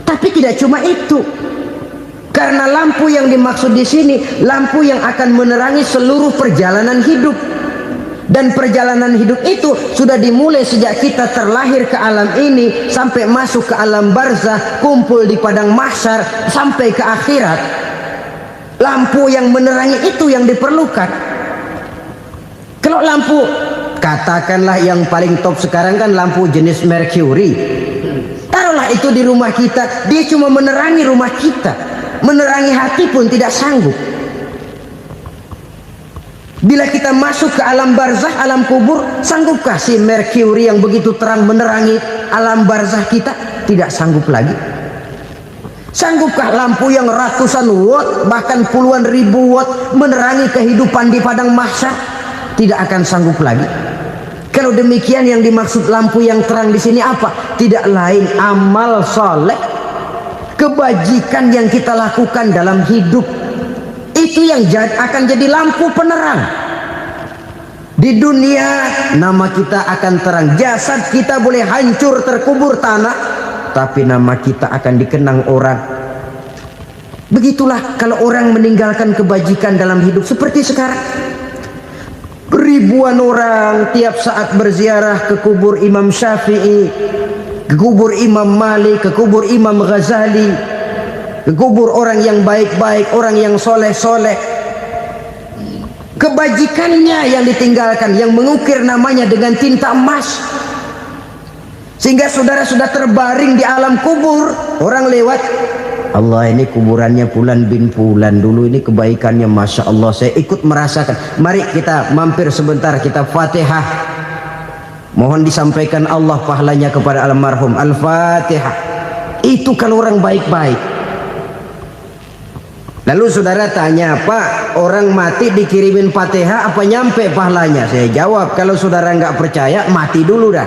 Tapi tidak cuma itu. Karena lampu yang dimaksud di sini, lampu yang akan menerangi seluruh perjalanan hidup. Dan perjalanan hidup itu sudah dimulai sejak kita terlahir ke alam ini sampai masuk ke alam barzah, kumpul di padang mahsyar sampai ke akhirat. Lampu yang menerangi itu yang diperlukan. Kalau lampu, katakanlah yang paling top sekarang kan lampu jenis Mercury. Taruhlah itu di rumah kita, dia cuma menerangi rumah kita, menerangi hati pun tidak sanggup. Bila kita masuk ke alam barzah, alam kubur, sanggupkah si Mercury yang begitu terang menerangi alam barzah kita? Tidak sanggup lagi. Sanggupkah lampu yang ratusan watt, bahkan puluhan ribu watt menerangi kehidupan di padang mahsyar? Tidak akan sanggup lagi. Kalau demikian, yang dimaksud lampu yang terang di sini apa? Tidak lain amal soleh, kebajikan yang kita lakukan dalam hidup. Itu yang akan jadi lampu penerang. Di dunia nama kita akan terang, jasad kita boleh hancur terkubur tanah, tapi nama kita akan dikenang orang. Begitulah kalau orang meninggalkan kebajikan dalam hidup seperti sekarang. Ribuan orang tiap saat berziarah ke kubur Imam Syafi'i, ke kubur Imam Malik, ke kubur Imam Ghazali, ke kubur orang yang baik-baik, orang yang soleh-soleh. Kebajikannya yang ditinggalkan, yang mengukir namanya dengan tinta emas, sehingga saudara sudah terbaring di alam kubur. Orang lewat, Allah, ini kuburannya Fulan bin Fulan, dulu ini kebaikannya Masya Allah, saya ikut merasakan. Mari kita mampir sebentar, kita Fatihah, mohon disampaikan Allah pahalanya kepada almarhum. Al-Fatihah. Itu kalau orang baik-baik. Lalu saudara tanya, Pak, orang mati dikirimin Fatihah apa nyampe pahalanya? Saya jawab, kalau saudara nggak percaya, mati dulu dah.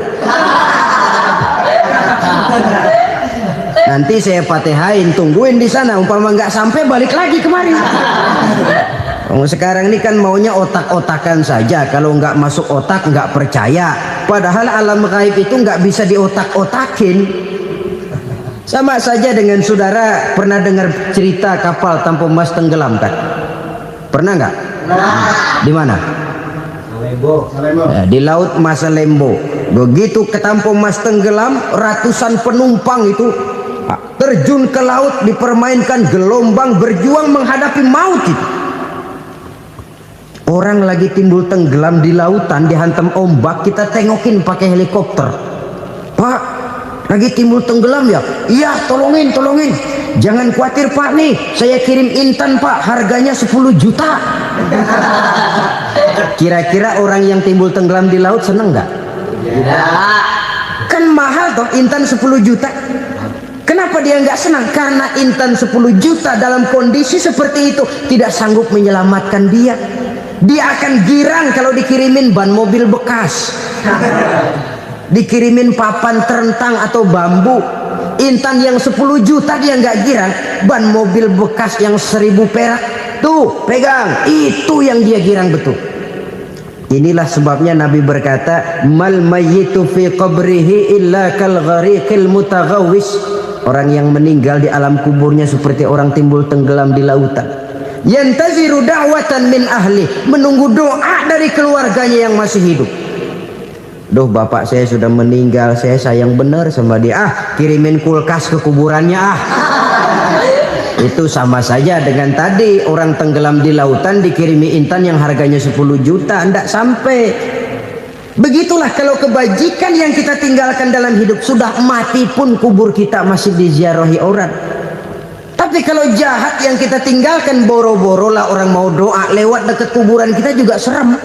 Nanti saya Fatihain, tungguin di sana. Umpama nggak sampai, balik lagi kemari. Sekarang ini kan maunya otak-otakan saja. Kalau nggak masuk otak, nggak percaya. Padahal alam gaib itu nggak bisa diotak-otakin. Sama saja dengan saudara pernah dengar cerita kapal tanpa emas tenggelam kan? Pernah nggak? Di mana? Ya, di laut Masalembo. Begitu ke tanpa emas tenggelam, ratusan penumpang itu terjun ke laut, dipermainkan gelombang, berjuang menghadapi maut itu. Orang lagi timbul tenggelam di lautan, dihantam ombak, kita tengokin pakai helikopter. Pak, lagi timbul tenggelam ya? Iya, tolongin. Jangan khawatir Pak nih, saya kirim Intan Pak, harganya 10 juta. Kira-kira orang yang timbul tenggelam di laut seneng nggak? Tidak. Kan mahal toh Intan 10 juta. Kenapa dia nggak senang? Karena Intan 10 juta dalam kondisi seperti itu tidak sanggup menyelamatkan dia. Dia akan girang kalau dikirimin ban mobil bekas, dikirimin papan terentang atau bambu. Intan yang 10 juta dia nggak girang, ban mobil bekas yang 1000 perak tuh pegang, itu yang dia girang betul. Inilah sebabnya Nabi berkata, mal mayyitu fi qabrihi illa kal ghariqil mutaghawwis. Orang yang meninggal di alam kuburnya seperti orang timbul tenggelam di lautan. Yantaziru da'watan min ahli, menunggu doa dari keluarganya yang masih hidup. Duh, bapak saya sudah meninggal, saya sayang benar sama dia. Kirimin kulkas ke kuburannya Itu sama saja dengan tadi orang tenggelam di lautan dikirimi Intan yang harganya 10 juta, ndak sampai. Begitulah kalau kebajikan yang kita tinggalkan dalam hidup, sudah mati pun kubur kita masih diziarahi orang. Tapi kalau jahat yang kita tinggalkan, boro-boro lah orang mau doa lewat dekat kuburan kita juga serem.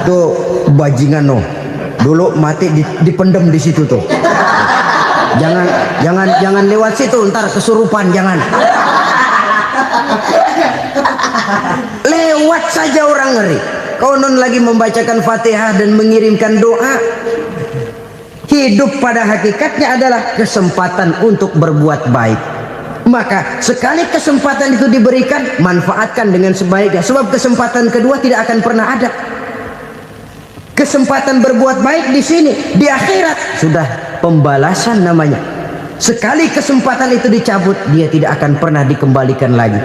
Tuh bajingan no, dulu mati dipendem di situ tuh. Jangan lewat situ, ntar kesurupan, jangan. Lewat saja orang ngeri. Konon lagi membacakan Fatihah dan mengirimkan doa. Hidup pada hakikatnya adalah kesempatan untuk berbuat baik. Maka sekali kesempatan itu diberikan, manfaatkan dengan sebaiknya. Sebab kesempatan kedua tidak akan pernah ada. Kesempatan berbuat baik di sini, di akhirat sudah pembalasan namanya. Sekali kesempatan itu dicabut, dia tidak akan pernah dikembalikan lagi.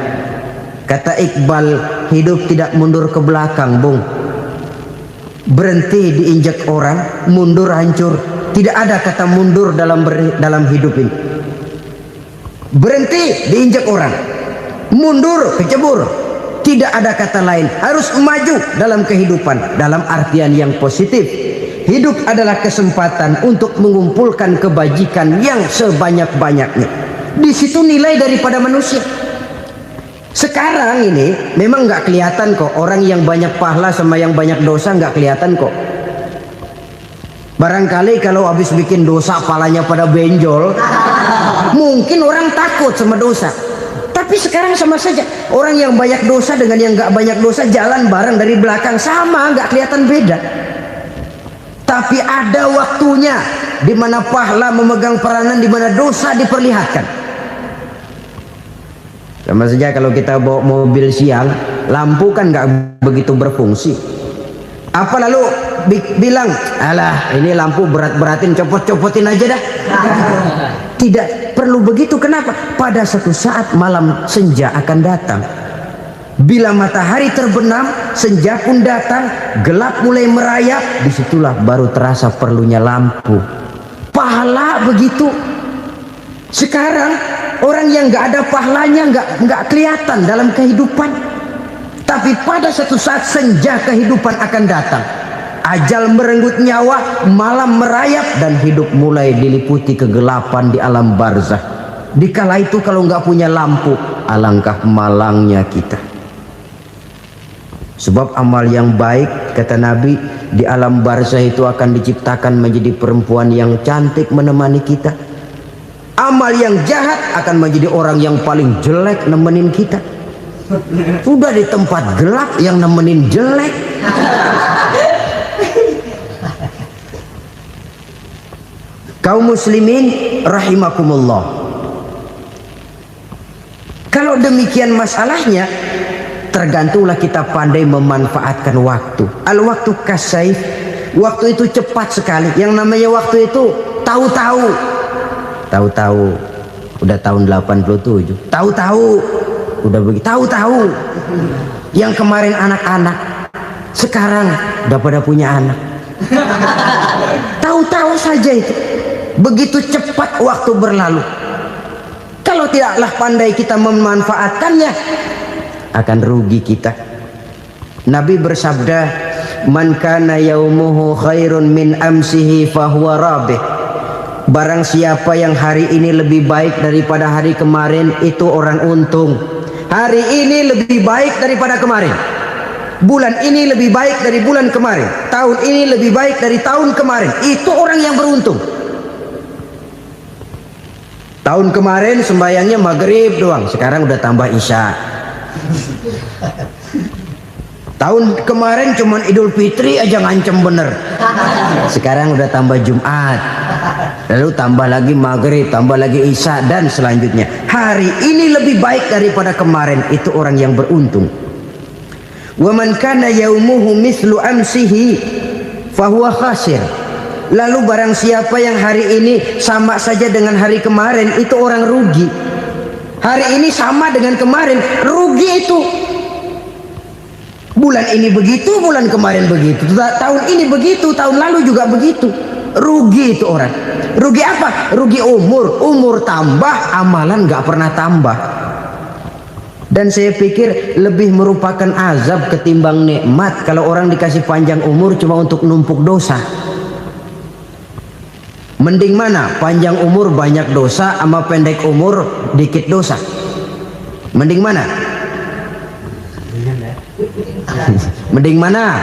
Kata Iqbal, hidup tidak mundur ke belakang, Bung. Berhenti diinjak orang, mundur hancur. Tidak ada kata mundur dalam hidup ini. Berhenti diinjak orang, mundur kecebur. Tidak ada kata lain, harus maju dalam kehidupan dalam artian yang positif. Hidup adalah kesempatan untuk mengumpulkan kebajikan yang sebanyak-banyaknya. Di situ nilai daripada manusia. Sekarang ini memang nggak kelihatan kok, orang yang banyak pahala sama yang banyak dosa nggak kelihatan kok. Barangkali kalau habis bikin dosa palanya pada benjol, mungkin orang takut sama dosa. Tapi sekarang sama saja, orang yang banyak dosa dengan yang nggak banyak dosa jalan bareng dari belakang, sama, nggak kelihatan beda. Tapi ada waktunya di mana pahala memegang peranan, di mana dosa diperlihatkan. Sama saja kalau kita bawa mobil siang, lampu kan nggak begitu berfungsi. Apa lalu bilang, alah ini lampu berat-beratin, copot-copotin aja dah. Tidak perlu begitu. Kenapa? Pada satu saat malam senja akan datang. Bila matahari terbenam, senja pun datang, gelap mulai merayap, disitulah baru terasa perlunya lampu. Pahala begitu. Sekarang orang yang nggak ada pahalanya nggak kelihatan dalam kehidupan. Tapi pada satu saat senja kehidupan akan datang. Ajal merenggut nyawa, malam merayap, dan hidup mulai diliputi kegelapan di alam barzah. Dikala itu kalau nggak punya lampu, alangkah malangnya kita. Sebab amal yang baik, kata Nabi, di alam barzah itu akan diciptakan menjadi perempuan yang cantik menemani kita. Amal yang jahat akan menjadi orang yang paling jelek nemenin kita. Udah di tempat gelap yang nemenin jelek. Kaum muslimin rahimakumullah. Kalau demikian masalahnya, tergantunglah kita pandai memanfaatkan waktu. Al-waktu kasayf, waktu itu cepat sekali. Yang namanya waktu itu tahu-tahu. Tahu-tahu udah tahun 87. Tahu-tahu udah begitu. Tahu-tahu yang kemarin anak-anak, sekarang udah pada punya anak. Tahu-tahu saja itu. Begitu cepat waktu berlalu. Kalau tidaklah pandai kita memanfaatkannya, akan rugi kita. Nabi bersabda, "Man kana yaumuhu khairun min amsihi fahuwa rabih." Barang siapa yang hari ini lebih baik daripada hari kemarin, itu orang untung. Hari ini lebih baik daripada kemarin. Bulan ini lebih baik dari bulan kemarin. Tahun ini lebih baik dari tahun kemarin. Itu orang yang beruntung. Tahun kemarin sembahyangnya maghrib doang, sekarang udah tambah isya. Tahun kemarin cuman Idul Fitri aja ngancem bener, sekarang udah tambah Jumat, lalu tambah lagi maghrib, tambah lagi isya, dan selanjutnya. Hari ini lebih baik daripada kemarin, itu orang yang beruntung. Wa man kana yaumuhu mislu amsihi fahuwa khasir. Lalu barang siapa yang hari ini sama saja dengan hari kemarin, itu orang rugi. Hari ini sama dengan kemarin, rugi itu. Bulan ini begitu, bulan kemarin begitu, tahun ini begitu, tahun lalu juga begitu. Rugi itu orang. Rugi apa? Rugi umur. Umur tambah, amalan gak pernah tambah. Dan saya pikir lebih merupakan azab ketimbang nikmat kalau orang dikasih panjang umur cuma untuk numpuk dosa. Mending mana? Panjang umur banyak dosa sama pendek umur dikit dosa? Mending mana? Mending mana?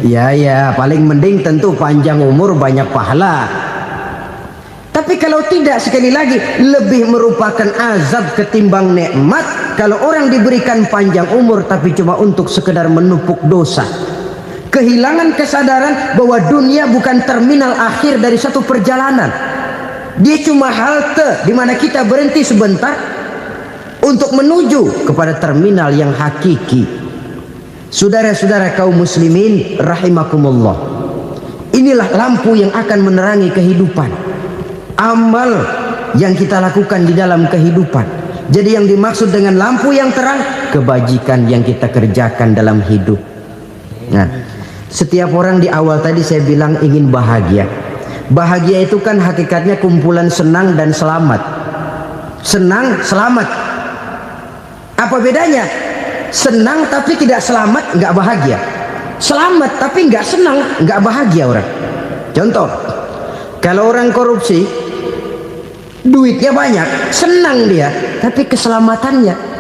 Ya, paling mending tentu panjang umur banyak pahala. Tapi kalau tidak, sekali lagi, lebih merupakan azab ketimbang nikmat kalau orang diberikan panjang umur tapi cuma untuk sekedar menumpuk dosa. Kehilangan kesadaran bahwa dunia bukan terminal akhir dari satu perjalanan. Dia cuma halte di mana kita berhenti sebentar untuk menuju kepada terminal yang hakiki. Saudara-saudara kaum muslimin rahimakumullah, inilah lampu yang akan menerangi kehidupan, amal yang kita lakukan di dalam kehidupan. Jadi yang dimaksud dengan lampu yang terang, kebajikan yang kita kerjakan dalam hidup. Nah, setiap orang di awal tadi saya bilang ingin bahagia. Bahagia itu kan hakikatnya kumpulan senang dan selamat. Senang, selamat. Apa bedanya? Senang tapi tidak selamat, nggak bahagia. Selamat tapi nggak senang, nggak bahagia orang. Contoh, kalau orang korupsi, duitnya banyak, senang dia, tapi keselamatannya.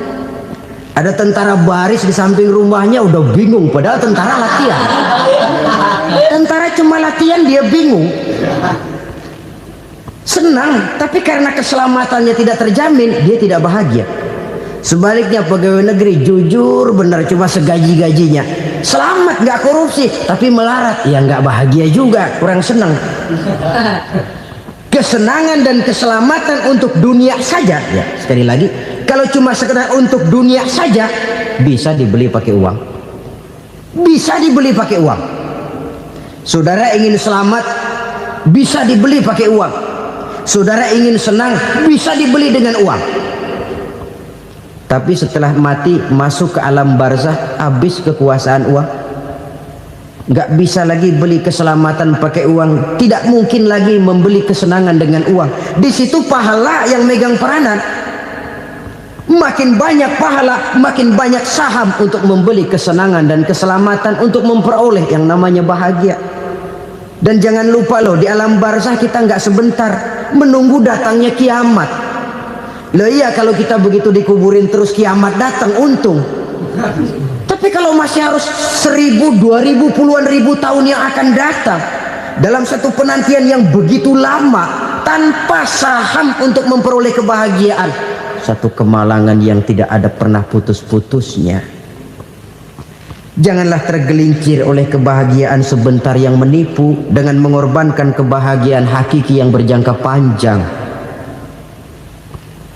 Ada tentara baris di samping rumahnya udah bingung, padahal tentara latihan. Tentara cuma latihan, dia bingung. Senang, tapi karena keselamatannya tidak terjamin, dia tidak bahagia. Sebaliknya pegawai negeri jujur benar, cuma segaji-gajinya, selamat nggak korupsi tapi melarat, ya nggak bahagia juga, kurang senang. Kesenangan dan keselamatan untuk dunia saja, ya sekali lagi, kalau cuma sekedar untuk dunia saja, bisa dibeli pakai uang, bisa dibeli pakai uang. Saudara ingin selamat, bisa dibeli pakai uang. Saudara ingin senang, bisa dibeli dengan uang. Tapi setelah mati masuk ke alam barzah, habis kekuasaan uang. Nggak bisa lagi beli keselamatan pakai uang, tidak mungkin lagi membeli kesenangan dengan uang. Di situ pahala yang megang peranan. Makin banyak pahala, makin banyak saham untuk membeli kesenangan dan keselamatan, untuk memperoleh yang namanya bahagia. Dan jangan lupa loh, di alam barzah kita nggak sebentar, menunggu datangnya kiamat. Loh iya, kalau kita begitu dikuburin terus kiamat datang, untung. Tapi kalau masih harus 1000, 2000, puluhan ribu tahun yang akan datang, dalam satu penantian yang begitu lama, tanpa saham untuk memperoleh kebahagiaan, satu kemalangan yang tidak ada pernah putus-putusnya. Janganlah tergelincir oleh kebahagiaan sebentar yang menipu dengan mengorbankan kebahagiaan hakiki yang berjangka panjang.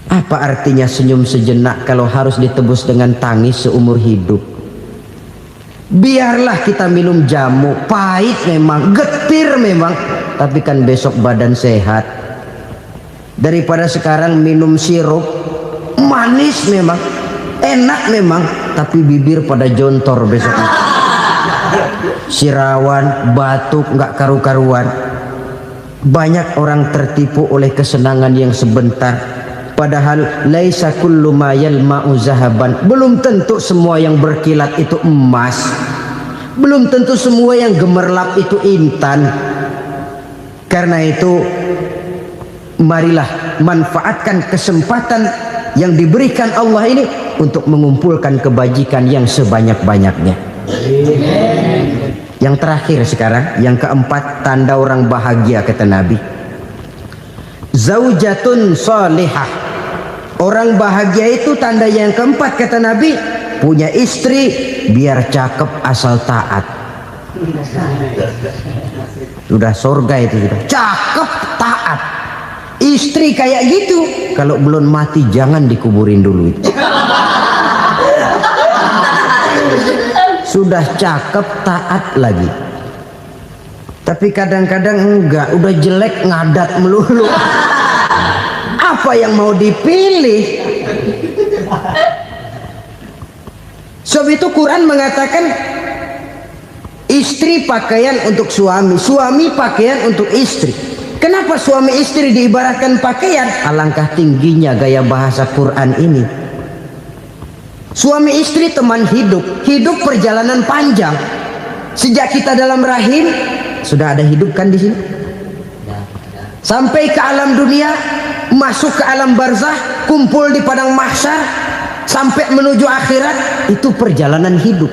Apa artinya senyum sejenak kalau harus ditebus dengan tangis seumur hidup? Biarlah kita minum jamu, pahit memang, getir memang, tapi kan besok badan sehat. Daripada sekarang minum sirup, manis memang, enak memang, tapi bibir pada jontor besok. Sirawan, batuk, nggak karu-karuan. Banyak orang tertipu oleh kesenangan yang sebentar, Padahal laisa kullu ma yalma'u zahaban. Belum tentu semua yang berkilat itu emas. Belum tentu semua yang gemerlap itu intan. Karena itu marilah manfaatkan kesempatan yang diberikan Allah ini untuk mengumpulkan kebajikan yang sebanyak-banyaknya. Yang terakhir sekarang, yang keempat, tanda orang bahagia kata Nabi. Zaujatun salihah. Orang bahagia itu tanda yang keempat kata Nabi, punya istri biar cakep asal taat. Sudah surga itu sudah. Cakep taat. Istri kayak gitu, kalau belum mati jangan dikuburin dulu itu. Sudah cakep taat lagi. Tapi kadang-kadang enggak, udah jelek ngadat melulu. Apa yang mau dipilih? Sebab itu Quran mengatakan istri pakaian untuk suami, suami pakaian untuk istri. Kenapa suami istri diibaratkan pakaian? Alangkah tingginya gaya bahasa Quran ini. Suami istri teman hidup, hidup perjalanan panjang. Sejak kita dalam rahim sudah ada hidup kan di sini. Sampai ke alam dunia, masuk ke alam barzah, kumpul di padang mahsyar, sampai menuju akhirat, itu perjalanan hidup.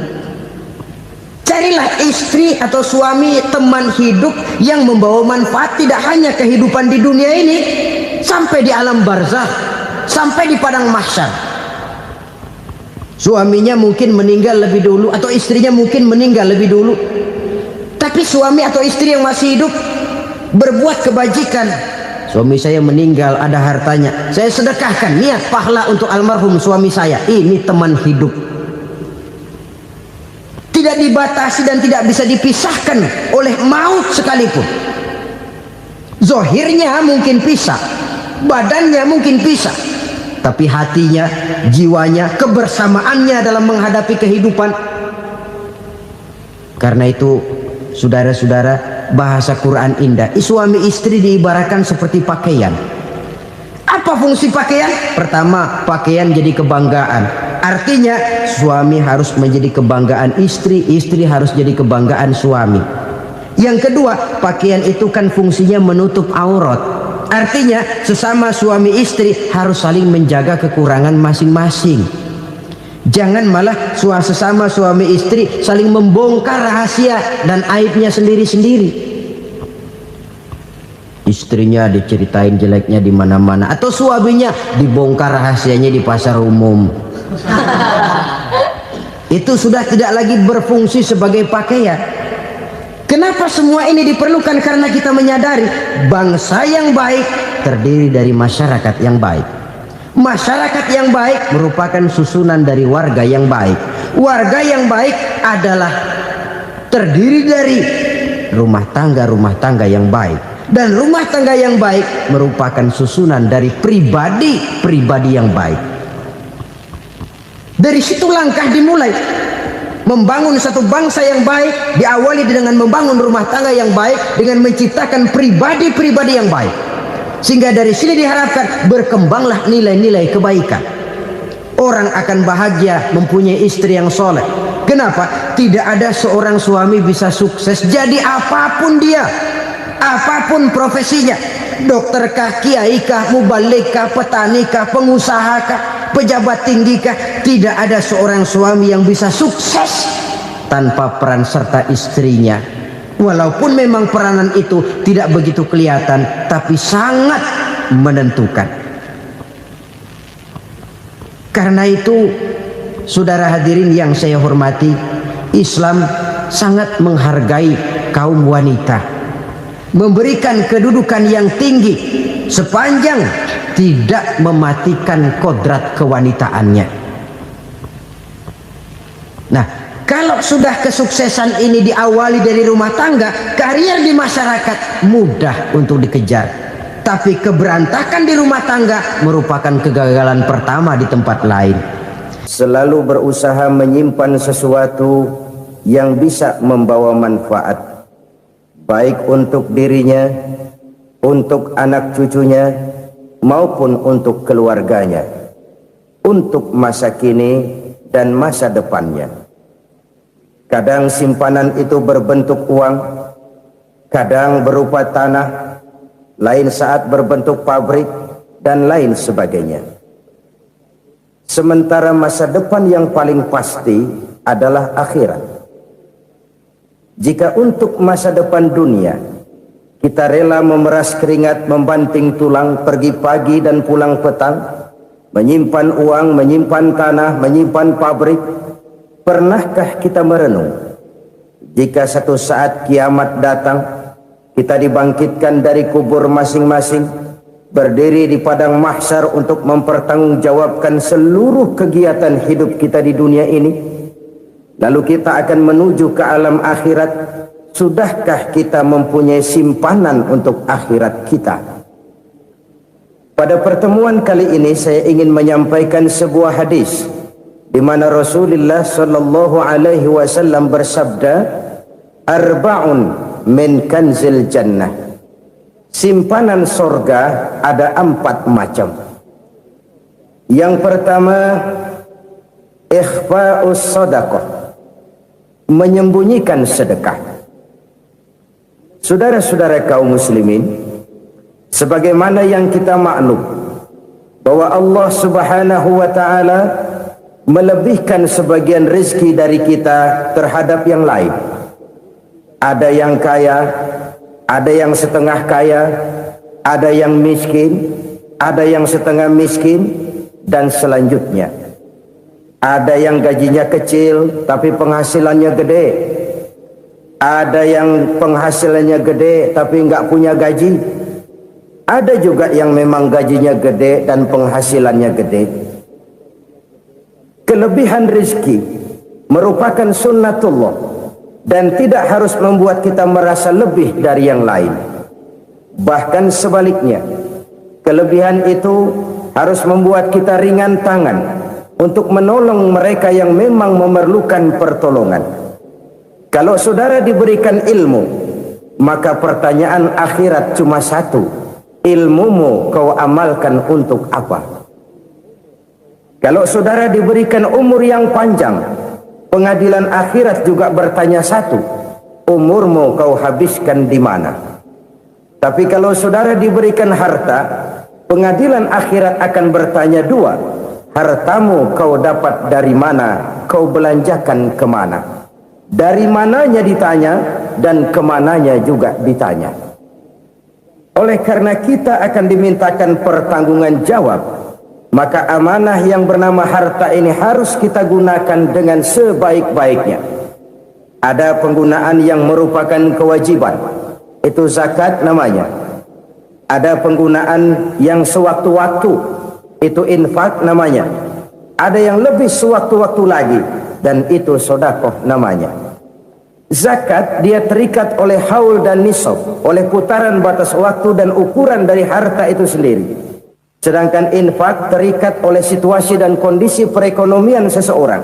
Carilah istri atau suami teman hidup yang membawa manfaat tidak hanya kehidupan di dunia ini, sampai di alam barzah, sampai di padang mahsyar. Suaminya mungkin meninggal lebih dulu atau istrinya mungkin meninggal lebih dulu, tapi suami atau istri yang masih hidup berbuat kebajikan. Suami saya meninggal, ada hartanya, saya sedekahkan, niat pahala untuk almarhum suami saya. Ini teman hidup, tidak dibatasi dan tidak bisa dipisahkan oleh maut sekalipun. Zohirnya mungkin pisah, badannya mungkin pisah, tapi hatinya, jiwanya, kebersamaannya dalam menghadapi kehidupan. Karena itu saudara-saudara, bahasa Quran indah. Suami istri diibaratkan seperti pakaian. Apa fungsi pakaian? Pertama, pakaian jadi kebanggaan. Artinya suami harus menjadi kebanggaan istri, istri harus jadi kebanggaan suami. Yang kedua, pakaian itu kan fungsinya menutup aurat. Artinya sesama suami istri harus saling menjaga kekurangan masing-masing. Jangan malah sesama suami istri saling membongkar rahasia dan aibnya sendiri-sendiri. Istrinya diceritain jeleknya di mana-mana, atau suaminya dibongkar rahasianya di pasar umum. Itu sudah tidak lagi berfungsi sebagai pakaian. Kenapa semua ini diperlukan? Karena kita menyadari bangsa yang baik terdiri dari masyarakat yang baik. Masyarakat yang baik merupakan susunan dari warga yang baik. Warga yang baik adalah terdiri dari rumah tangga yang baik. Dan rumah tangga yang baik merupakan susunan dari pribadi yang baik. Dari situ langkah dimulai. Membangun satu bangsa yang baik diawali dengan membangun rumah tangga yang baik, dengan menciptakan pribadi-pribadi yang baik. Sehingga dari sini diharapkan berkembanglah nilai-nilai kebaikan. Orang akan bahagia mempunyai istri yang soleh. Kenapa? Tidak ada seorang suami bisa sukses jadi apapun dia, apapun profesinya. Dokterkah, kiaikah, mubalikah, petanikah, pengusahakah, pejabat tinggikah. Tidak ada seorang suami yang bisa sukses tanpa peran serta istrinya. Walaupun memang peranan itu tidak begitu kelihatan, tapi sangat menentukan. Karena itu, saudara hadirin yang saya hormati, Islam sangat menghargai kaum wanita, memberikan kedudukan yang tinggi sepanjang tidak mematikan kodrat kewanitaannya. Nah, kalau sudah kesuksesan ini diawali dari rumah tangga, karier di masyarakat mudah untuk dikejar. Tapi keberantakan di rumah tangga merupakan kegagalan pertama di tempat lain. Selalu berusaha menyimpan sesuatu yang bisa membawa manfaat, baik untuk dirinya, untuk anak cucunya, maupun untuk keluarganya, untuk masa kini dan masa depannya. Kadang simpanan itu berbentuk uang, kadang berupa tanah, lain saat berbentuk pabrik, dan lain sebagainya. Sementara masa depan yang paling pasti adalah akhirat. Jika untuk masa depan dunia kita rela memeras keringat, membanting tulang, pergi pagi dan pulang petang, menyimpan uang, menyimpan tanah, menyimpan pabrik, pernahkah kita merenung jika satu saat kiamat datang, kita dibangkitkan dari kubur masing-masing, berdiri di padang mahsyar untuk mempertanggungjawabkan seluruh kegiatan hidup kita di dunia ini, lalu kita akan menuju ke alam akhirat. Sudahkah kita mempunyai simpanan untuk akhirat kita? Pada pertemuan kali ini saya ingin menyampaikan sebuah hadis di mana Rasulullah sallallahu alaihi wasallam bersabda, "Arba'un min kanzil jannah." Simpanan sorga ada 4 macam. Yang pertama, ikhfa'us sadaqah, menyembunyikan sedekah. Saudara-saudara kaum muslimin, sebagaimana yang kita maklum bahwa Allah Subhanahu wa taala melebihkan sebagian rezeki dari kita terhadap yang lain. Ada yang kaya, ada yang setengah kaya, ada yang miskin, ada yang setengah miskin, dan selanjutnya. Ada yang gajinya kecil tapi penghasilannya gede. Ada yang penghasilannya gede tapi nggak punya gaji. Ada juga yang memang gajinya gede dan penghasilannya gede. Kelebihan rezeki merupakan sunnatullah dan tidak harus membuat kita merasa lebih dari yang lain. Bahkan sebaliknya, kelebihan itu harus membuat kita ringan tangan untuk menolong mereka yang memang memerlukan pertolongan. Kalau saudara diberikan ilmu, maka pertanyaan akhirat cuma satu: ilmumu kau amalkan untuk apa? Kalau saudara diberikan umur yang panjang, pengadilan akhirat juga bertanya satu: umurmu kau habiskan di mana? Tapi kalau saudara diberikan harta, pengadilan akhirat akan bertanya 2: hartamu kau dapat dari mana? Kau belanjakan kemana? Dari mananya ditanya dan kemananya juga ditanya. Oleh karena kita akan dimintakan pertanggungan jawab, maka amanah yang bernama harta ini harus kita gunakan dengan sebaik-baiknya. Ada penggunaan yang merupakan kewajiban, itu zakat namanya. Ada penggunaan yang sewaktu-waktu, itu infak namanya. Ada yang lebih sewaktu-waktu lagi, dan itu sedekah namanya. Zakat dia terikat oleh haul dan nisab, oleh putaran batas waktu dan ukuran dari harta itu sendiri. Sedangkan infak terikat oleh situasi dan kondisi perekonomian seseorang.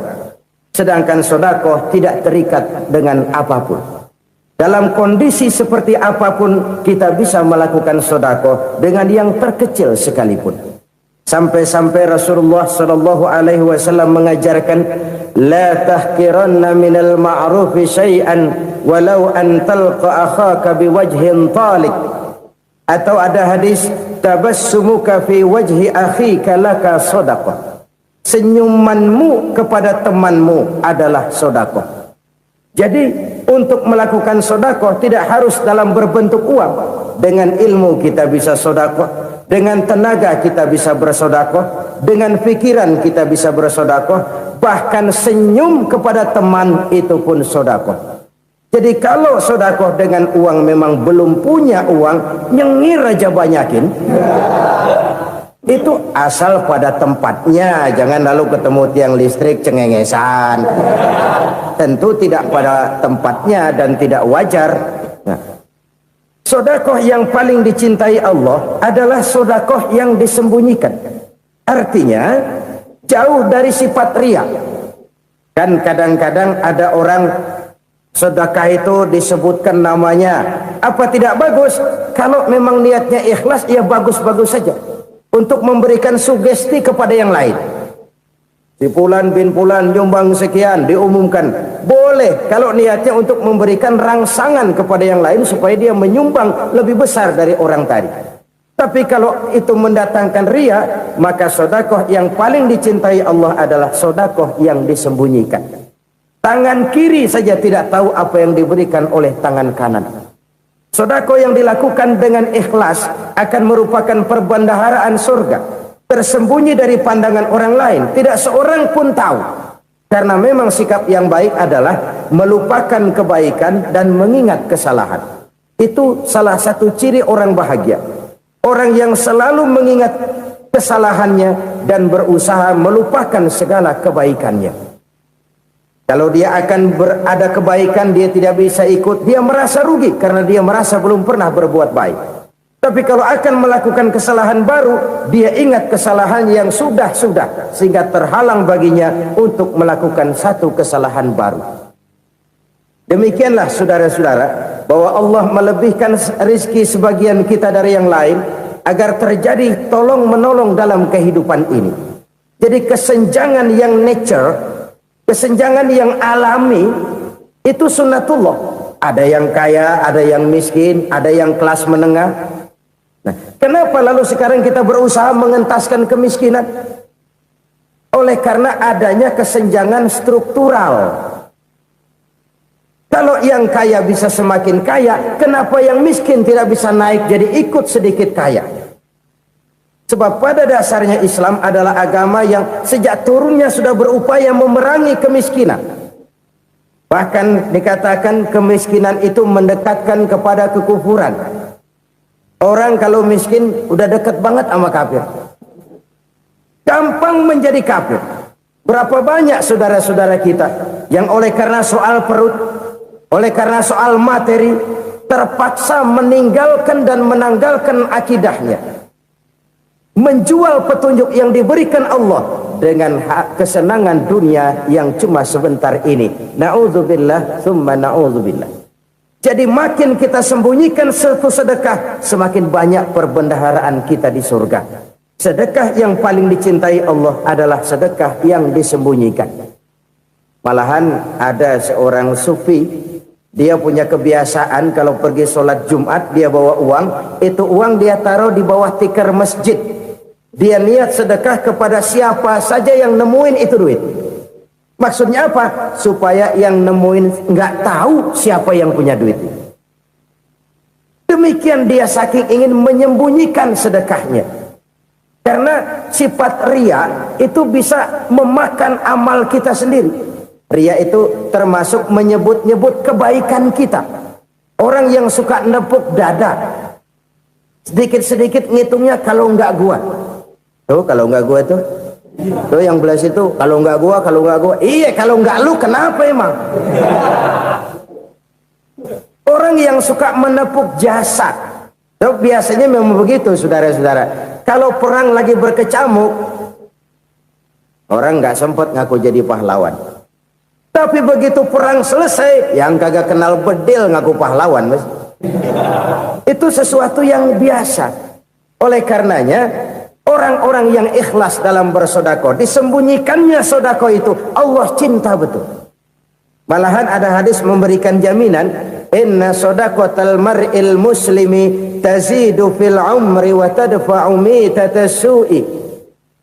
Sedangkan sedekah tidak terikat dengan apapun. Dalam kondisi seperti apapun kita bisa melakukan sedekah dengan yang terkecil sekalipun. Sampai-sampai Rasulullah sallallahu alaihi wasallam mengajarkan, la tahqiranna minal ma'rufi syai'an walau an talqa akhaka biwajhin talik. Atau ada hadis, tabassumuka fi wajhi akhika laka shadaqah. Senyumanmu kepada temanmu adalah sedekah. Jadi untuk melakukan sedekah tidak harus dalam berbentuk uang. Dengan ilmu kita bisa sedekah, dengan tenaga kita bisa bersedekah, dengan pikiran kita bisa bersedekah, bahkan senyum kepada teman itu pun sedekah. Jadi kalau sedekah dengan uang memang belum punya uang, nyengir aja banyakin. Itu asal pada tempatnya, jangan lalu ketemu tiang listrik cengengesan. Tentu tidak pada tempatnya dan tidak wajar. Nah, sedekah yang paling dicintai Allah adalah sedekah yang disembunyikan. Artinya jauh dari sifat riya. Kan kadang-kadang ada orang sedekah itu disebutkan namanya. Apa tidak bagus? Kalau memang niatnya ikhlas, ya bagus-bagus saja. untuk memberikan sugesti kepada yang lain. Si Fulan bin Fulan nyumbang sekian, diumumkan. Boleh kalau niatnya untuk memberikan rangsangan kepada yang lain supaya dia menyumbang lebih besar dari orang tadi. Tapi kalau itu mendatangkan riya, maka sedekah yang paling dicintai Allah adalah sedekah yang disembunyikan. Tangan kiri saja tidak tahu apa yang diberikan oleh tangan kanan. Sedekah yang dilakukan dengan ikhlas akan merupakan perbendaharaan surga, tersembunyi dari pandangan orang lain, tidak seorang pun tahu. Karena memang sikap yang baik adalah melupakan kebaikan dan mengingat kesalahan. Itu salah satu ciri orang bahagia. Orang yang selalu mengingat kesalahannya dan berusaha melupakan segala kebaikannya. Kalau dia akan ada kebaikan, dia tidak bisa ikut, dia merasa rugi karena dia merasa belum pernah berbuat baik. Tapi kalau akan melakukan kesalahan baru, dia ingat kesalahan yang sudah-sudah, sehingga terhalang baginya untuk melakukan satu kesalahan baru. Demikianlah saudara-saudara, bahwa Allah melebihkan rizki sebagian kita dari yang lain, agar terjadi tolong-menolong dalam kehidupan ini. Jadi kesenjangan yang nature, kesenjangan yang alami, itu sunnatullah. Ada yang kaya, ada yang miskin, ada yang kelas menengah. Nah, kenapa lalu sekarang kita berusaha mengentaskan kemiskinan? Oleh karena adanya kesenjangan struktural. Kalau yang kaya bisa semakin kaya, kenapa yang miskin tidak bisa naik jadi ikut sedikit kaya? Sebab pada dasarnya Islam adalah agama yang sejak turunnya sudah berupaya memerangi kemiskinan. Bahkan dikatakan kemiskinan itu mendekatkan kepada kekufuran. Orang kalau miskin udah dekat banget sama kafir. Gampang menjadi kafir. Berapa banyak saudara-saudara kita yang oleh karena soal perut, oleh karena soal materi, terpaksa meninggalkan dan menanggalkan akidahnya, menjual petunjuk yang diberikan Allah dengan kesenangan dunia yang cuma sebentar ini. Na'udzubillah thumma na'udzubillah. Jadi makin kita sembunyikan satu sedekah, semakin banyak perbendaharaan kita di surga. Sedekah yang paling dicintai Allah adalah sedekah yang disembunyikan. Malahan ada seorang sufi, dia punya kebiasaan kalau pergi sholat Jumat dia bawa uang, itu uang dia taruh di bawah tikar masjid. Dia niat sedekah kepada siapa saja yang nemuin itu duit. Maksudnya apa? Supaya yang nemuin nggak tahu siapa yang punya duit. Demikian dia saking ingin menyembunyikan sedekahnya. Karena sifat riya itu bisa memakan amal kita sendiri. Riya itu termasuk menyebut-nyebut kebaikan kita. Orang yang suka nepuk dada, sedikit-sedikit ngitungnya kalau nggak gua. Tuh kalau nggak gua tuh yang belah situ, kalau nggak gua. Iya, kalau nggak lu kenapa emang? Orang yang suka menepuk jasad, tuh biasanya memang begitu, saudara-saudara. Kalau perang lagi berkecamuk, orang nggak sempat ngaku jadi pahlawan. Tapi begitu perang selesai, yang kagak kenal bedil ngaku pahlawan, mas. Itu sesuatu yang biasa. Oleh karenanya, orang-orang yang ikhlas dalam bersedekah, disembunyikannya sedekah itu, Allah cinta betul. Malahan ada hadis memberikan jaminan, inna sedaqatal mar'il muslimi tazidu fil umri wa tadfa'u mitatas su'i.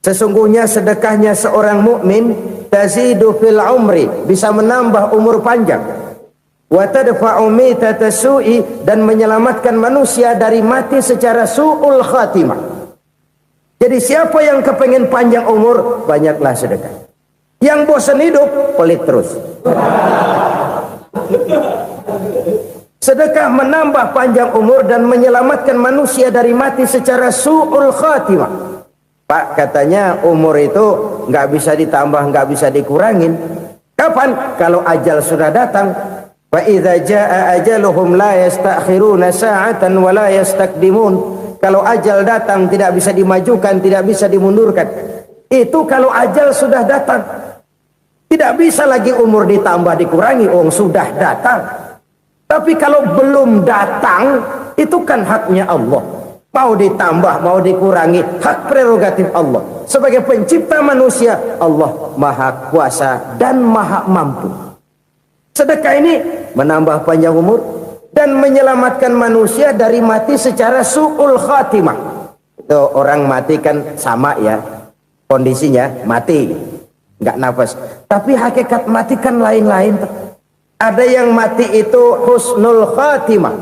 Sesungguhnya sedekahnya seorang mukmin tazidu fil umri, bisa menambah umur panjang, wa tadfa'u mitatas su'i, dan menyelamatkan manusia dari mati secara su'ul khatimah. Jadi siapa yang kepengen panjang umur, banyaklah sedekah. Yang bosan hidup, pelit terus. Sedekah menambah panjang umur dan menyelamatkan manusia dari mati secara su'ul khatimah. Pak, katanya umur itu nggak bisa ditambah, nggak bisa dikurangin. Kapan? Kalau ajal sudah datang. Fa idza jaa ajaluhum la yastakhiruna sa'atan wa la yastaqdimun. Kalau ajal datang tidak bisa dimajukan, tidak bisa dimundurkan. Itu kalau ajal sudah datang. Tidak bisa lagi umur ditambah dikurangi, sudah datang. Tapi kalau belum datang, itu kan haknya Allah. Mau ditambah, mau dikurangi, hak prerogatif Allah. Sebagai pencipta manusia, Allah maha kuasa dan maha mampu. Sedekah ini menambah panjang umur dan menyelamatkan manusia dari mati secara su'ul khatimah. Itu orang mati kan sama ya, kondisinya mati, nggak nafas. Tapi hakikat mati kan lain-lain. Ada yang mati itu husnul khatimah,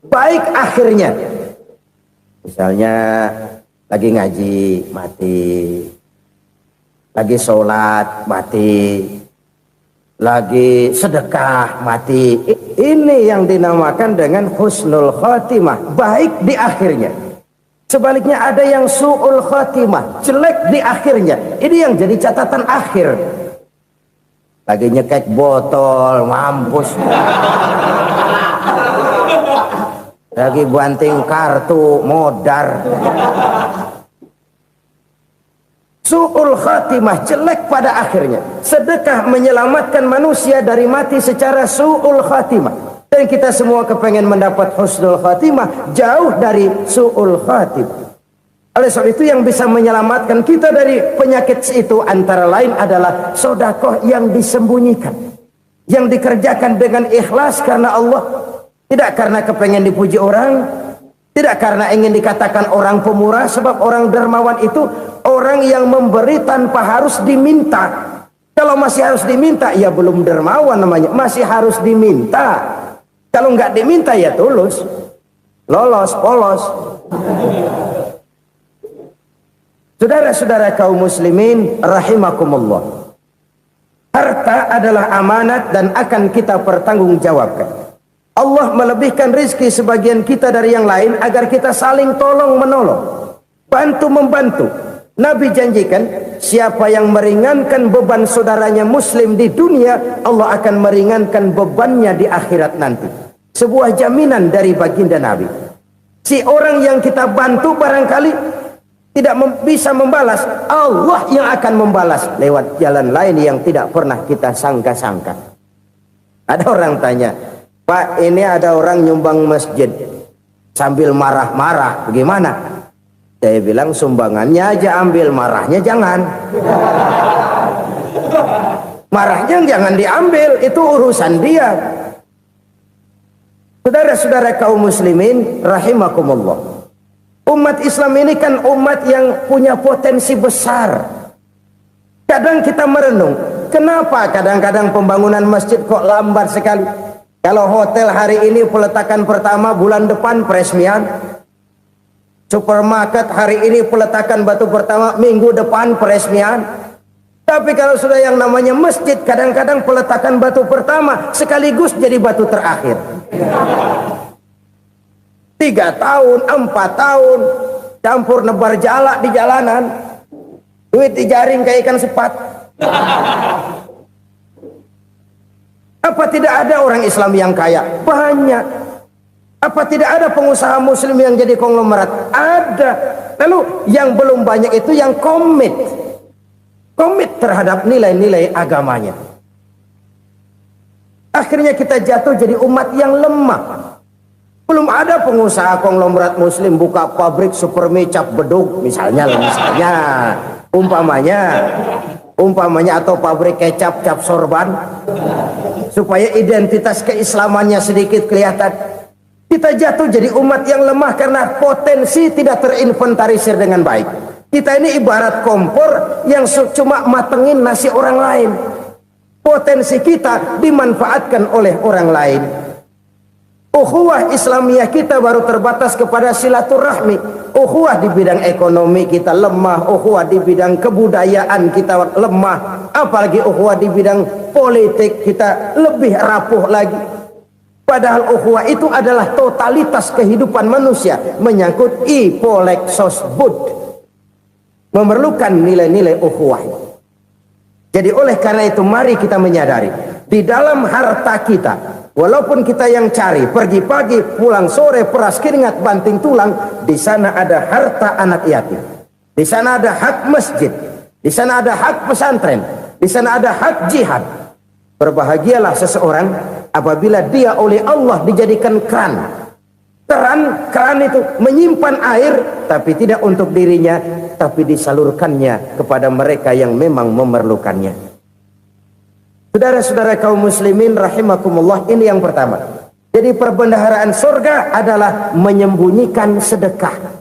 baik akhirnya. Misalnya lagi ngaji mati, lagi sholat mati, lagi sedekah mati. Ini yang dinamakan dengan husnul khatimah, baik di akhirnya. Sebaliknya ada yang su'ul khatimah, jelek di akhirnya. Ini yang jadi catatan akhir. Lagi nyekek botol, mampus. Lagi banting kartu, modar. Su'ul khatimah, jelek pada akhirnya. Sedekah menyelamatkan manusia dari mati secara su'ul khatimah. Dan kita semua kepengen mendapat husnul khatimah, jauh dari su'ul khatimah. Oleh sebab itu yang bisa menyelamatkan kita dari penyakit itu antara lain adalah sedekah yang disembunyikan, yang dikerjakan dengan ikhlas karena Allah. Tidak karena kepengen dipuji orang, tidak karena ingin dikatakan orang pemurah, sebab orang dermawan itu orang yang memberi tanpa harus diminta. Kalau masih harus diminta, ya belum dermawan namanya, masih harus diminta. Kalau nggak diminta ya tulus, lolos, polos. Saudara-saudara kaum muslimin rahimakumullah. Harta adalah amanat dan akan kita pertanggungjawabkan. Allah melebihkan rizki sebagian kita dari yang lain agar kita saling tolong menolong, bantu membantu. Nabi janjikan siapa yang meringankan beban saudaranya muslim di dunia, Allah akan meringankan bebannya di akhirat nanti. Sebuah jaminan dari baginda Nabi. Si orang yang kita bantu barangkali tidak bisa membalas, Allah yang akan membalas lewat jalan lain yang tidak pernah kita sangka-sangka. Ada orang tanya, Pak, ini ada orang nyumbang masjid sambil marah-marah, bagaimana? Saya bilang sumbangannya aja ambil, marahnya jangan. Marahnya jangan diambil, itu urusan dia. Saudara-saudara kaum muslimin rahimakumullah. Umat Islam ini kan umat yang punya potensi besar. Kadang kita merenung, kenapa kadang-kadang pembangunan masjid kok lambat sekali? Kalau hotel hari ini peletakan pertama, bulan depan peresmian. Supermarket hari ini peletakan batu pertama, minggu depan peresmian. Tapi kalau sudah yang namanya masjid, kadang-kadang peletakan batu pertama sekaligus jadi batu terakhir. 3 tahun, 4 tahun, campur nebar jalak di jalanan, duit dijaring kayak ikan sepat. Apa tidak ada orang Islam yang kaya? Banyak. Apa tidak ada pengusaha muslim yang jadi konglomerat? Ada. Lalu yang belum banyak itu yang komit terhadap nilai-nilai agamanya. Akhirnya kita jatuh jadi umat yang lemah. Belum ada pengusaha konglomerat muslim buka pabrik supermi cap beduk misalnya umpamanya atau pabrik kecap cap sorban supaya identitas keislamannya sedikit kelihatan. Kita jatuh jadi umat yang lemah karena potensi tidak terinventarisir dengan baik. Kita ini ibarat kompor yang cuma matengin nasi orang lain. Potensi kita dimanfaatkan oleh orang lain. Ukhuwah Islamiyah kita baru terbatas kepada silaturahmi. Ukhuwah di bidang ekonomi kita lemah, ukhuwah di bidang kebudayaan kita lemah, apalagi ukhuwah di bidang politik kita lebih rapuh lagi. Padahal ukhuwah itu adalah totalitas kehidupan manusia, menyangkut ipolek sosbud, memerlukan nilai-nilai ukhuwah. Jadi oleh karena itu mari kita menyadari di dalam harta kita, walaupun kita yang cari, pergi pagi, pulang sore, peras keringat, banting tulang, di sana ada harta anak yatim. Di sana ada hak masjid. Di sana ada hak pesantren. Di sana ada hak jihad. Berbahagialah seseorang apabila dia oleh Allah dijadikan keran keran itu menyimpan air, tapi tidak untuk dirinya, tapi disalurkannya kepada mereka yang memang memerlukannya. Saudara-saudara kaum muslimin rahimakumullah, ini yang pertama. Jadi perbendaharaan surga adalah menyembunyikan sedekah.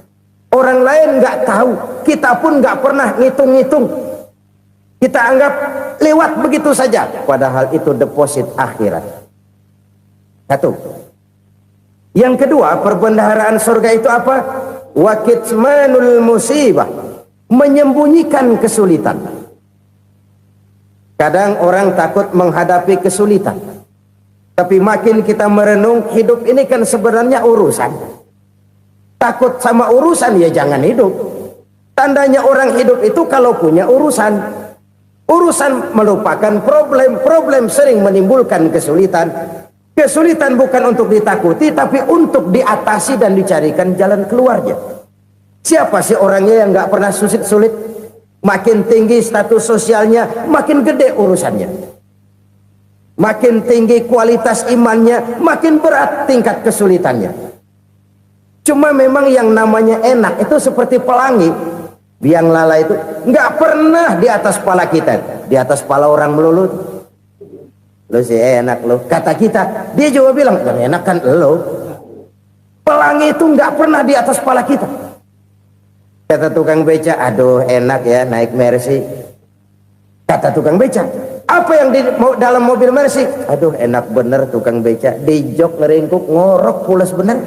Orang lain nggak tahu, kita pun nggak pernah ngitung-ngitung. Kita anggap lewat begitu saja, padahal itu deposit akhirat. Satu. Yang kedua, perbendaharaan surga itu apa? Wa kitmanul musibah, menyembunyikan kesulitan. Kadang orang takut menghadapi kesulitan, tapi makin kita merenung, hidup ini kan sebenarnya urusan. Takut sama urusan, ya jangan hidup. Tandanya orang hidup itu kalau punya urusan. Urusan melupakan problem, problem sering menimbulkan kesulitan. Kesulitan bukan untuk ditakuti, tapi untuk diatasi dan dicarikan jalan keluarnya. Siapa sih orangnya yang nggak pernah sulit-sulit? Makin tinggi status sosialnya, makin gede urusannya. Makin tinggi kualitas imannya, makin berat tingkat kesulitannya. Cuma memang yang namanya enak itu seperti pelangi. Biang lala itu nggak pernah di atas kepala kita, di atas kepala orang melulu. Lo sih enak lo, kata kita. Dia juga bilang yang enak kan lo. Pelangi itu nggak pernah di atas kepala kita. Kata tukang beca, aduh enak ya naik Mercy. Kata tukang beca, apa yang di dalam mobil Mercy? Aduh enak bener tukang beca, di jok ngeringkuk ngorok pulas bener.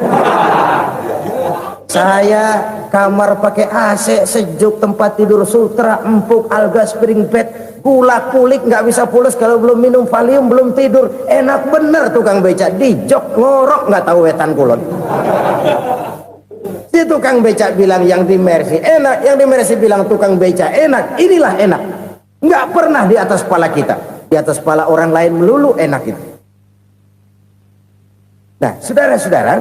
Saya kamar pakai AC sejuk, tempat tidur sutra empuk, alga spring bed, kulak kulik nggak bisa pulas kalau belum minum Valium, belum tidur. Enak bener tukang beca, di jok ngorok nggak tahu wetan kulon. Si tukang beca bilang yang di Mercy enak, yang di Mercy bilang tukang beca enak. Inilah enak, nggak pernah di atas kepala kita, di atas kepala orang lain melulu enak itu. Nah saudara-saudara,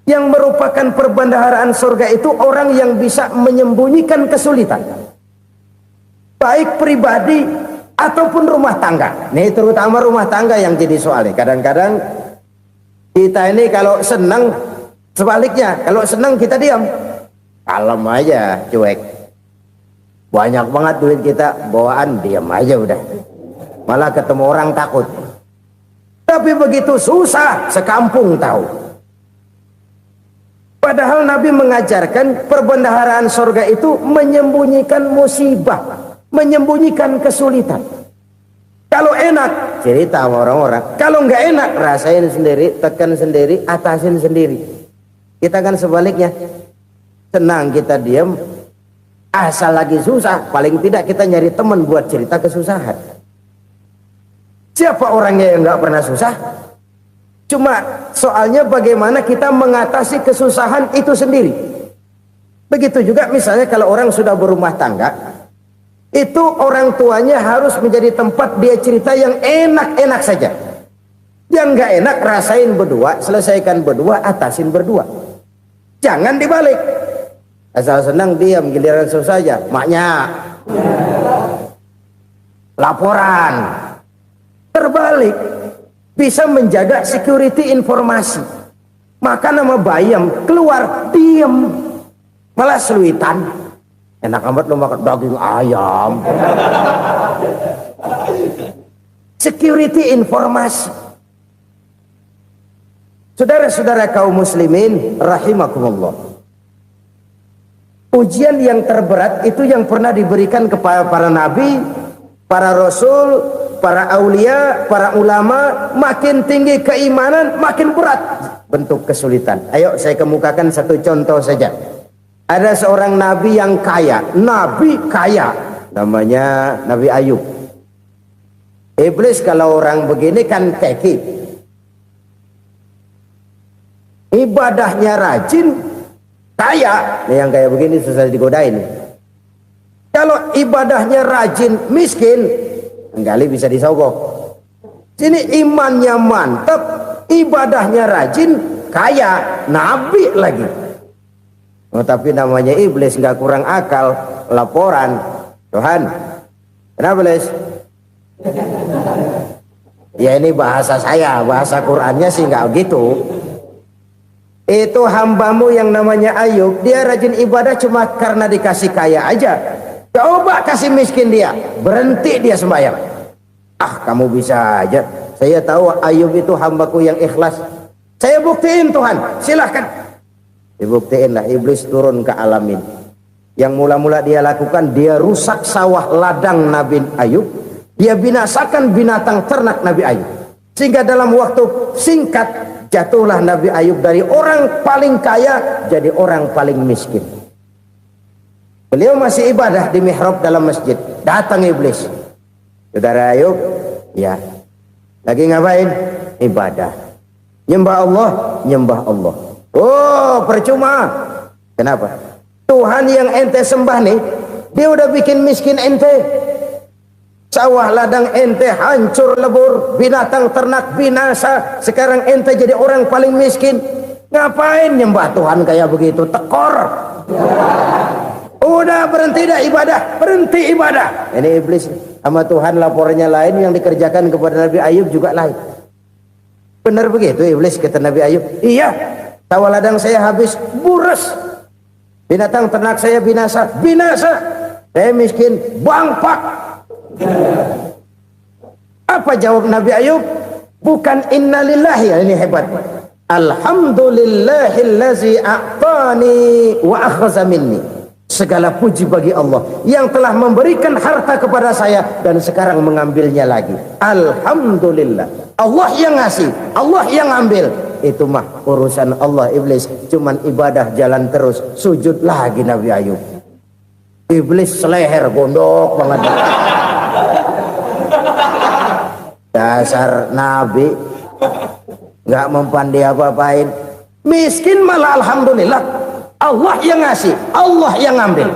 yang merupakan perbendaharaan surga itu orang yang bisa menyembunyikan kesulitan, baik pribadi ataupun rumah tangga. Nih terutama rumah tangga yang jadi soalnya. Kadang-kadang kita ini kalau senang, sebaliknya kalau senang kita diam, kalem aja, cuek. Banyak banget duit kita bawaan, diam aja udah. Malah ketemu orang takut. Tapi begitu susah, sekampung tahu. Padahal Nabi mengajarkan perbendaharaan surga itu menyembunyikan musibah, menyembunyikan kesulitan. Kalau enak, cerita sama orang-orang. Kalau nggak enak, rasain sendiri, tekan sendiri, atasin sendiri. Kita kan sebaliknya. Senang kita diam, asal lagi susah, paling tidak kita nyari teman buat cerita kesusahan. Siapa orangnya yang nggak pernah susah? Cuma soalnya bagaimana kita mengatasi kesusahan itu sendiri. Begitu juga misalnya kalau orang sudah berumah tangga, itu orang tuanya harus menjadi tempat dia cerita yang enak-enak saja. Yang nggak enak rasain berdua, selesaikan berdua, atasin berdua. Jangan dibalik. Asal senang diam, giliran susah aja. Maknya laporan. Terbalik. Bisa menjaga security informasi. Maka nama bayam keluar diem, malah seluitan. Enak amat lo makan daging ayam. Security informasi. Saudara-saudara kaum muslimin rahimakumullah, ujian yang terberat itu yang pernah diberikan kepada para nabi, para rasul, para aulia, para ulama. Makin tinggi keimanan, makin berat bentuk kesulitan. Ayo saya kemukakan satu contoh saja. Ada seorang nabi yang kaya, nabi kaya, namanya Nabi Ayub. Iblis kalau orang begini kan keki, ibadahnya rajin, kaya. Nih yang kayak begini susah digodain. Kalau ibadahnya rajin, miskin, kali bisa disogok. Sini imannya mantap, ibadahnya rajin, kaya, nabi lagi. Oh, tapi namanya iblis, nggak kurang akal. Laporan, Tuhan, kenapa iblis? Ya ini bahasa saya, bahasa Qurannya sih nggak gitu. Itu hambamu yang namanya Ayub, dia rajin ibadah cuma karena dikasih kaya aja. Coba kasih miskin dia, berhenti dia sembahyang. Ah, kamu bisa aja. Saya tahu Ayub itu hambaku yang ikhlas. Saya buktiin Tuhan, silahkan. Dibuktiinlah, iblis turun ke alam ini. Yang mula-mula dia lakukan, dia rusak sawah ladang Nabi Ayub. Dia binasakan binatang ternak Nabi Ayub. Sehingga dalam waktu singkat, jatuhlah Nabi Ayub dari orang paling kaya jadi orang paling miskin. Beliau masih ibadah di mihrab dalam masjid. Datang iblis. Saudara Ayub, ya, lagi ngapain? Ibadah. Nyembah Allah, nyembah Allah. Oh, percuma. Kenapa? Tuhan yang ente sembah nih, dia udah bikin miskin ente. Sawah ladang ente hancur lebur, binatang ternak binasa. Sekarang ente jadi orang paling miskin. Ngapain nyembah Tuhan kayak begitu? Tekor. Udah berhenti dah ibadah, berhenti ibadah. Ini iblis sama Tuhan lapornya lain, yang dikerjakan kepada Nabi Ayub juga lain. Benar begitu iblis, kata Nabi Ayub. Iya, sawah ladang saya habis, buras. Binatang ternak saya binasa, binasa. Saya miskin, bangpak. Apa jawab Nabi Ayub? Bukan innalillahi, ini hebat. Alhamdulillahillazi a'tani wa akhadha minni. Segala puji bagi Allah yang telah memberikan harta kepada saya dan sekarang mengambilnya lagi. Alhamdulillah. Allah yang ngasih, Allah yang ambil. Itu mah urusan Allah. Iblis cuman ibadah jalan terus, sujud lagi Nabi Ayub. Iblis seleher gondok banget. Dasar Nabi nggak mempandai apa-apain. Miskin malah alhamdulillah. Allah yang ngasih, Allah yang ambil.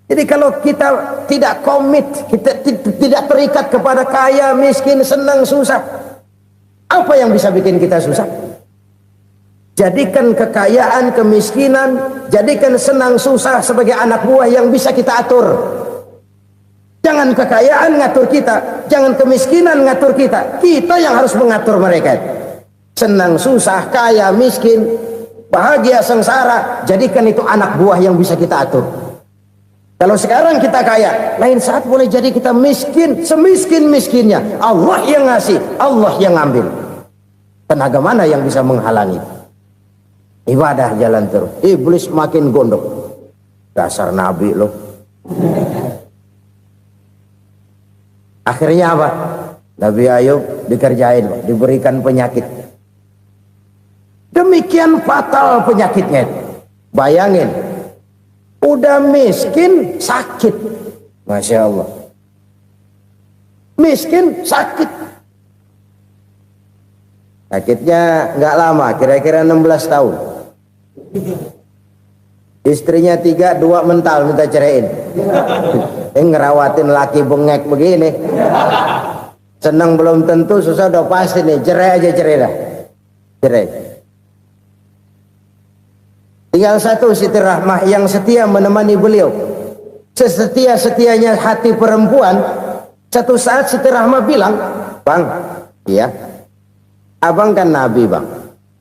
Jadi kalau kita tidak komit, kita tidak terikat kepada kaya, miskin, senang, susah, apa yang bisa bikin kita susah? Jadikan kekayaan, kemiskinan, jadikan senang, susah sebagai anak buah yang bisa kita atur. Jangan kekayaan ngatur kita, jangan kemiskinan ngatur kita. Kita yang harus mengatur mereka. Senang, susah, kaya, miskin, bahagia, sengsara, jadikan itu anak buah yang bisa kita atur. Kalau sekarang kita kaya, lain saat boleh jadi kita miskin, semiskin-miskinnya. Allah yang ngasih, Allah yang ngambil. Tenaga mana yang bisa menghalangi? Ibadah jalan terus. Iblis makin gondok. Dasar Nabi loh. Akhirnya apa? Nabi Ayub dikerjain, diberikan penyakit. Demikian fatal penyakitnya. Bayangin, udah miskin sakit. Masya Allah. Miskin sakit. Sakitnya nggak lama, kira-kira 16 tahun. Istrinya 3, 2 mental minta ceraiin. Ngerawatin laki bengek begini. Senang belum tentu, susah udah pasti nih. Cerai aja, cerai dah. Cerai. Tinggal satu Siti Rahmah yang setia menemani beliau. Sesetia-setianya hati perempuan. Satu saat Siti Rahmah bilang, "Bang, iya, abang kan Nabi, Bang.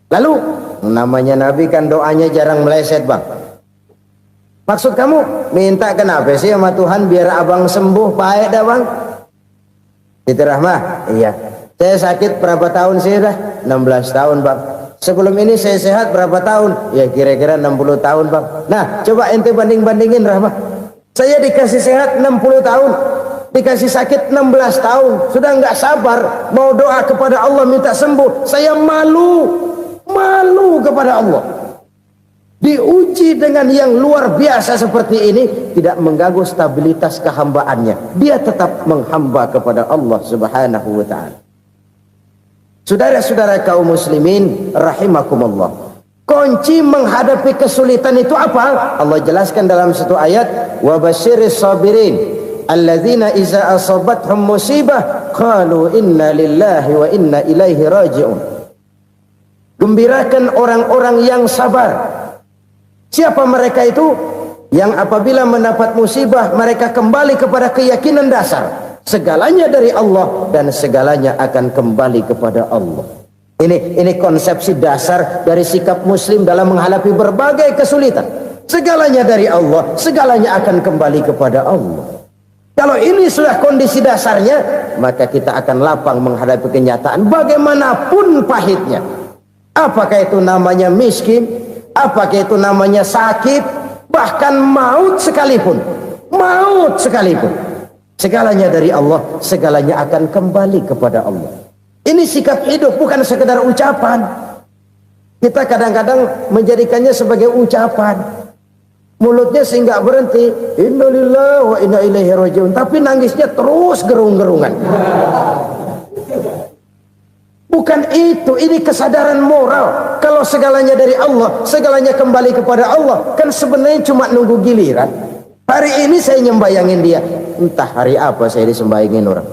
Lalu, namanya Nabi kan doanya jarang meleset, Bang. Maksud kamu minta kenapa sih sama Tuhan biar abang sembuh, baik dah, Bang?" Siti Rahmah, "Iya, saya sakit berapa tahun sih dah?" 16 tahun, Bang. "Sebelum ini saya sehat berapa tahun?" "Ya kira-kira 60 tahun, Bang." "Nah, coba ente banding-bandingin, Rahmah. Saya dikasih sehat 60 tahun, dikasih sakit 16 tahun. Sudah nggak sabar mau doa kepada Allah minta sembuh. Saya malu kepada Allah. Diuji dengan yang luar biasa seperti ini, tidak mengganggu stabilitas kehambaannya. Dia tetap menghamba kepada Allah Subhanahu wa ta'ala." Saudara-saudara kaum muslimin rahimakumullah, kunci menghadapi kesulitan itu apa? Allah jelaskan dalam satu ayat, "Wa basyiris sabirin alladzina iza asabathum musibah qalu inna lillahi wa inna ilaihi raji'un." Gembirakan orang-orang yang sabar. Siapa mereka itu? Yang apabila mendapat musibah mereka kembali kepada keyakinan dasar, segalanya dari Allah dan segalanya akan kembali kepada Allah. Ini konsepsi dasar dari sikap muslim dalam menghadapi berbagai kesulitan. Segalanya dari Allah, segalanya akan kembali kepada Allah. Kalau ini sudah kondisi dasarnya, maka kita akan lapang menghadapi kenyataan bagaimanapun pahitnya. Apakah itu namanya miskin, apakah itu namanya sakit, bahkan maut sekalipun. Maut sekalipun. Segalanya dari Allah, segalanya akan kembali kepada Allah. Ini sikap hidup, bukan sekedar ucapan. Kita kadang-kadang menjadikannya sebagai ucapan. Mulutnya sih nggak berhenti, innalillahi wa inna ilaihi rajiun, tapi nangisnya terus gerung-gerungan. Bukan itu, ini kesadaran moral. Kalau segalanya dari Allah, segalanya kembali kepada Allah, kan sebenarnya cuma nunggu giliran. Hari ini saya nyembayangin dia, entah hari apa saya disembayangin orang.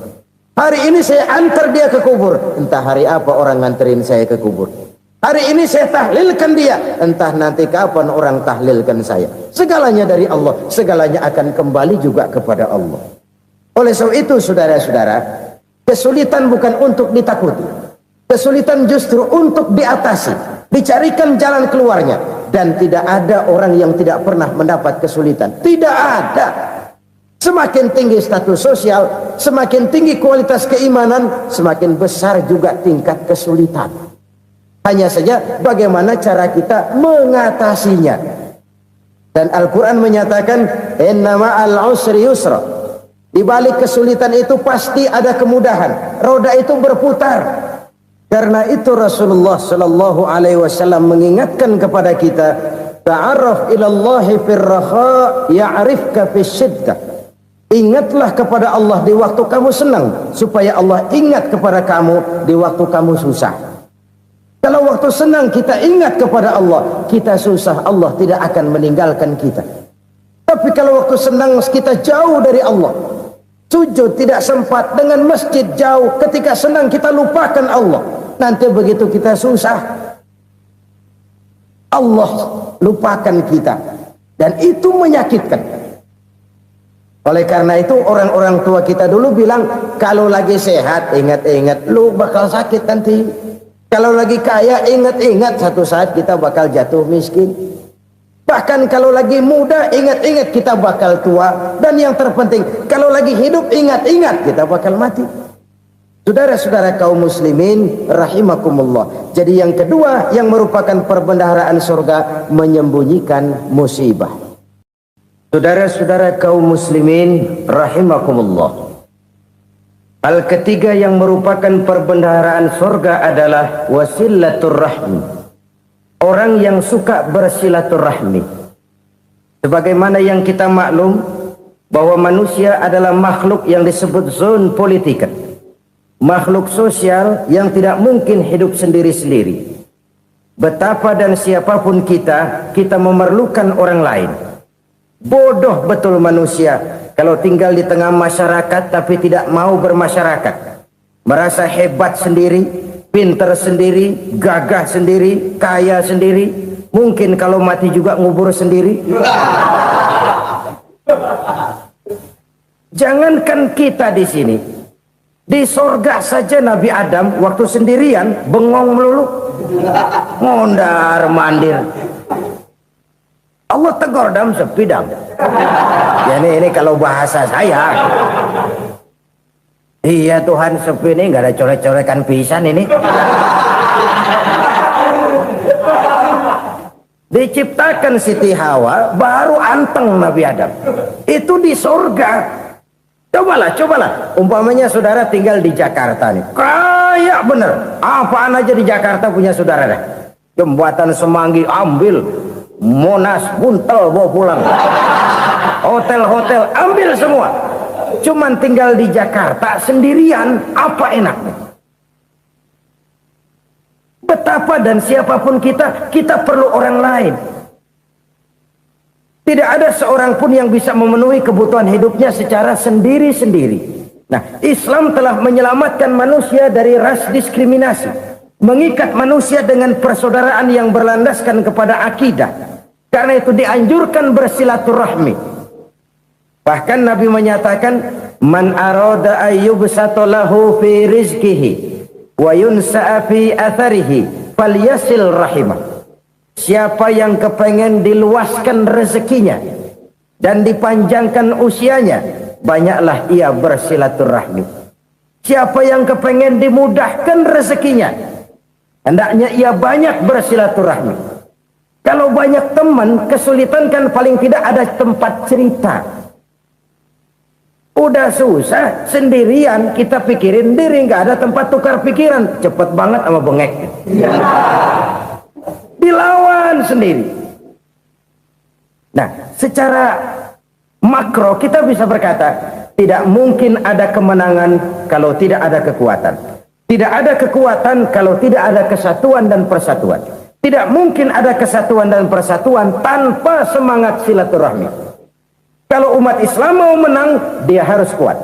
Hari ini saya antar dia ke kubur, entah hari apa orang nganterin saya ke kubur. Hari ini saya tahlilkan dia, entah nanti kapan orang tahlilkan saya. Segalanya dari Allah, segalanya akan kembali juga kepada Allah. Oleh sebab itu saudara-saudara, kesulitan bukan untuk ditakuti. Kesulitan justru untuk diatasi, dicarikan jalan keluarnya. Dan tidak ada orang yang tidak pernah mendapat kesulitan. Tidak ada. Semakin tinggi status sosial, semakin tinggi kualitas keimanan, semakin besar juga tingkat kesulitan. Hanya saja bagaimana cara kita mengatasinya. Dan Al-Quran menyatakan, inna ma'al usri yusra. Di balik kesulitan itu pasti ada kemudahan. Roda itu berputar. Karena itu Rasulullah Sallallahu Alaihi Wasallam mengingatkan kepada kita, ta'arraf ilallahi firraha ya'rifka fisyiddah. Ingatlah kepada Allah di waktu kamu senang, supaya Allah ingat kepada kamu di waktu kamu susah. Kalau waktu senang kita ingat kepada Allah, kita susah, Allah tidak akan meninggalkan kita. Tapi kalau waktu senang kita jauh dari Allah, sujud tidak sempat, dengan masjid jauh, ketika senang kita lupakan Allah. Nanti begitu kita susah, Allah lupakan kita. Dan itu menyakitkan. Oleh karena itu orang-orang tua kita dulu bilang, kalau lagi sehat ingat-ingat lu bakal sakit nanti. Kalau lagi kaya ingat-ingat satu saat kita bakal jatuh miskin. Bahkan kalau lagi muda ingat-ingat kita bakal tua. Dan yang terpenting, kalau lagi hidup ingat-ingat kita bakal mati. Saudara-saudara kaum muslimin rahimakumullah. Jadi yang kedua yang merupakan perbendaharaan surga, menyembunyikan musibah. Saudara-saudara kaum muslimin rahimakumullah. Hal ketiga yang merupakan perbendaharaan surga adalah wasilatur rahmi. Orang yang suka bersilaturahmi. Sebagaimana yang kita maklum bahwa manusia adalah makhluk yang disebut zon politika. Makhluk sosial yang tidak mungkin hidup sendiri-sendiri. Betapa dan siapapun kita memerlukan orang lain. Bodoh betul manusia kalau tinggal di tengah masyarakat tapi tidak mau bermasyarakat. Merasa hebat sendiri, pintar sendiri, gagah sendiri, kaya sendiri. Mungkin kalau mati juga ngubur sendiri. Jangankan kita di sini, di sorga saja Nabi Adam waktu sendirian bengong melulu, ngondar mandir. Allah tegur dam sepi dam. Ya ini kalau bahasa saya. Iya Tuhan sepi ini nggak ada coret-corekan pisan ini. Diciptakan Siti Hawa baru anteng Nabi Adam. Itu di surga. Cobalah. Umpamanya saudara tinggal di Jakarta nih. Kayak bener. Apaan aja di Jakarta punya saudara dah. Jembatan Semanggi ambil. Monas buntel bawa pulang. Hotel-hotel ambil semua. Cuman tinggal di Jakarta sendirian, apa enaknya? Betapa dan siapapun kita perlu orang lain. Tidak ada seorang pun yang bisa memenuhi kebutuhan hidupnya secara sendiri-sendiri. Nah, Islam telah menyelamatkan manusia dari ras diskriminasi. Mengikat manusia dengan persaudaraan yang berlandaskan kepada akidah. Karena itu dianjurkan bersilaturahmi. Bahkan Nabi menyatakan, man arada ayyubsata lahu fi rizqihi wa yunsa'a fi atharihi falyasil rahimah. Siapa yang kepengen diluaskan rezekinya dan dipanjangkan usianya, banyaklah ia bersilaturahmi. Siapa yang kepengen dimudahkan rezekinya, hendaknya ia banyak bersilaturahmi. Kalau banyak teman, kesulitan kan paling tidak ada tempat cerita. Udah susah sendirian, kita pikirin diri, nggak ada tempat tukar pikiran. Cepet banget sama bengek. Dilawan sendiri. Nah, secara makro kita bisa berkata, tidak mungkin ada kemenangan kalau tidak ada kekuatan. Tidak ada kekuatan kalau tidak ada kesatuan dan persatuan. Tidak mungkin ada kesatuan dan persatuan tanpa semangat silaturahmi. Kalau umat Islam mau menang, dia harus kuat.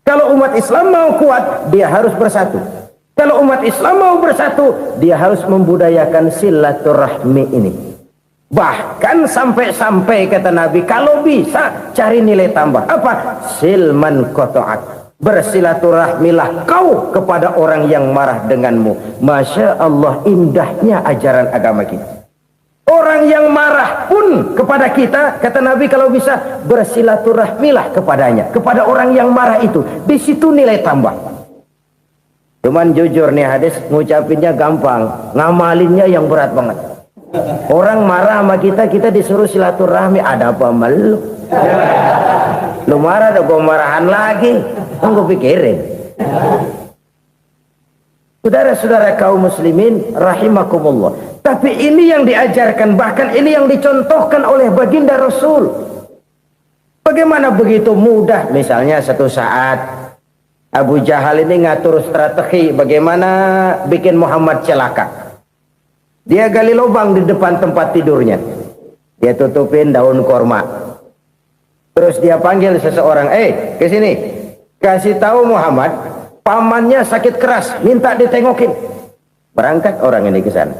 Kalau umat Islam mau kuat, dia harus bersatu. Kalau umat Islam mau bersatu, dia harus membudayakan silaturahmi ini. Bahkan sampai-sampai kata Nabi, kalau bisa cari nilai tambah. Apa? Silman qata'ak. Bersilaturahmilah kau kepada orang yang marah denganmu. Masya Allah, indahnya ajaran agama kita. Orang yang marah pun kepada kita, kata Nabi, kalau bisa bersilaturahmilah kepadanya, kepada orang yang marah itu. Di situ nilai tambah. Cuman jujur nih hadis, ngucapinnya gampang, ngamalinnya yang berat banget. Orang marah sama kita, kita disuruh silaturahmi. Ada apa malu? Lu marah, ada gua marahan lagi. Tunggu pikirin. Saudara-saudara kaum muslimin rahimakumullah. Tapi ini yang diajarkan, bahkan ini yang dicontohkan oleh baginda Rasul. Bagaimana begitu mudah, misalnya satu saat Abu Jahal ini ngatur strategi bagaimana bikin Muhammad celaka. Dia gali lubang di depan tempat tidurnya. Dia tutupin daun korma. Terus dia panggil seseorang, ke sini. Kasih tahu Muhammad, pamannya sakit keras, minta ditengokin. Berangkat orang ini ke sana.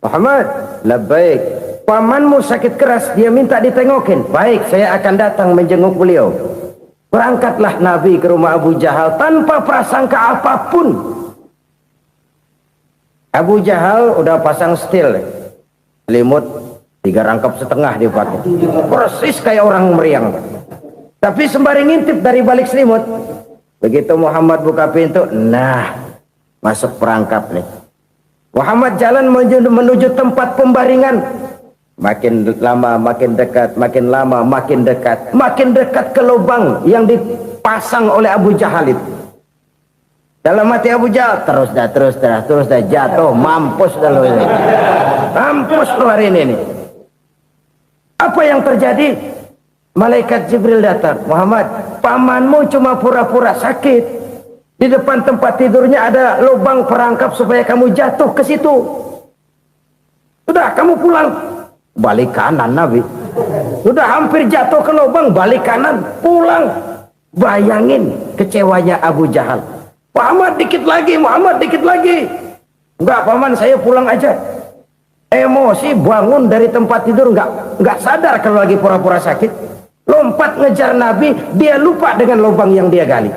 Muhammad, labbaik. Pamanmu sakit keras, dia minta ditengokin. Baik, saya akan datang menjenguk beliau. Berangkatlah Nabi ke rumah Abu Jahal tanpa prasangka apapun. Abu Jahal udah pasang setil, selimut 3 rangkap setengah dipakai, persis kayak orang meriang. Tapi sembari ngintip dari balik selimut, begitu Muhammad buka pintu, nah masuk perangkap nih. Muhammad jalan menuju tempat pembaringan. Makin lama makin dekat, makin lama makin dekat, makin dekat ke lubang yang dipasang oleh Abu Jahal itu. Dalam hati Abu Jahal, terus dah jatuh, mampus dah lo ini. Mampus lo hari ini nih. Apa yang terjadi? Malaikat Jibril datang. Muhammad, pamanmu cuma pura-pura sakit. Di depan tempat tidurnya ada lubang perangkap supaya kamu jatuh ke situ. Sudah, kamu pulang. Balik kanan Nabi. Sudah hampir jatuh ke lubang, balik kanan, pulang. Bayangin kecewanya Abu Jahal. Muhammad dikit lagi, Muhammad dikit lagi. Enggak paman, saya pulang aja. Emosi bangun dari tempat tidur, enggak sadar kalau lagi pura-pura sakit. Lompat ngejar Nabi, dia lupa dengan lubang yang dia gali.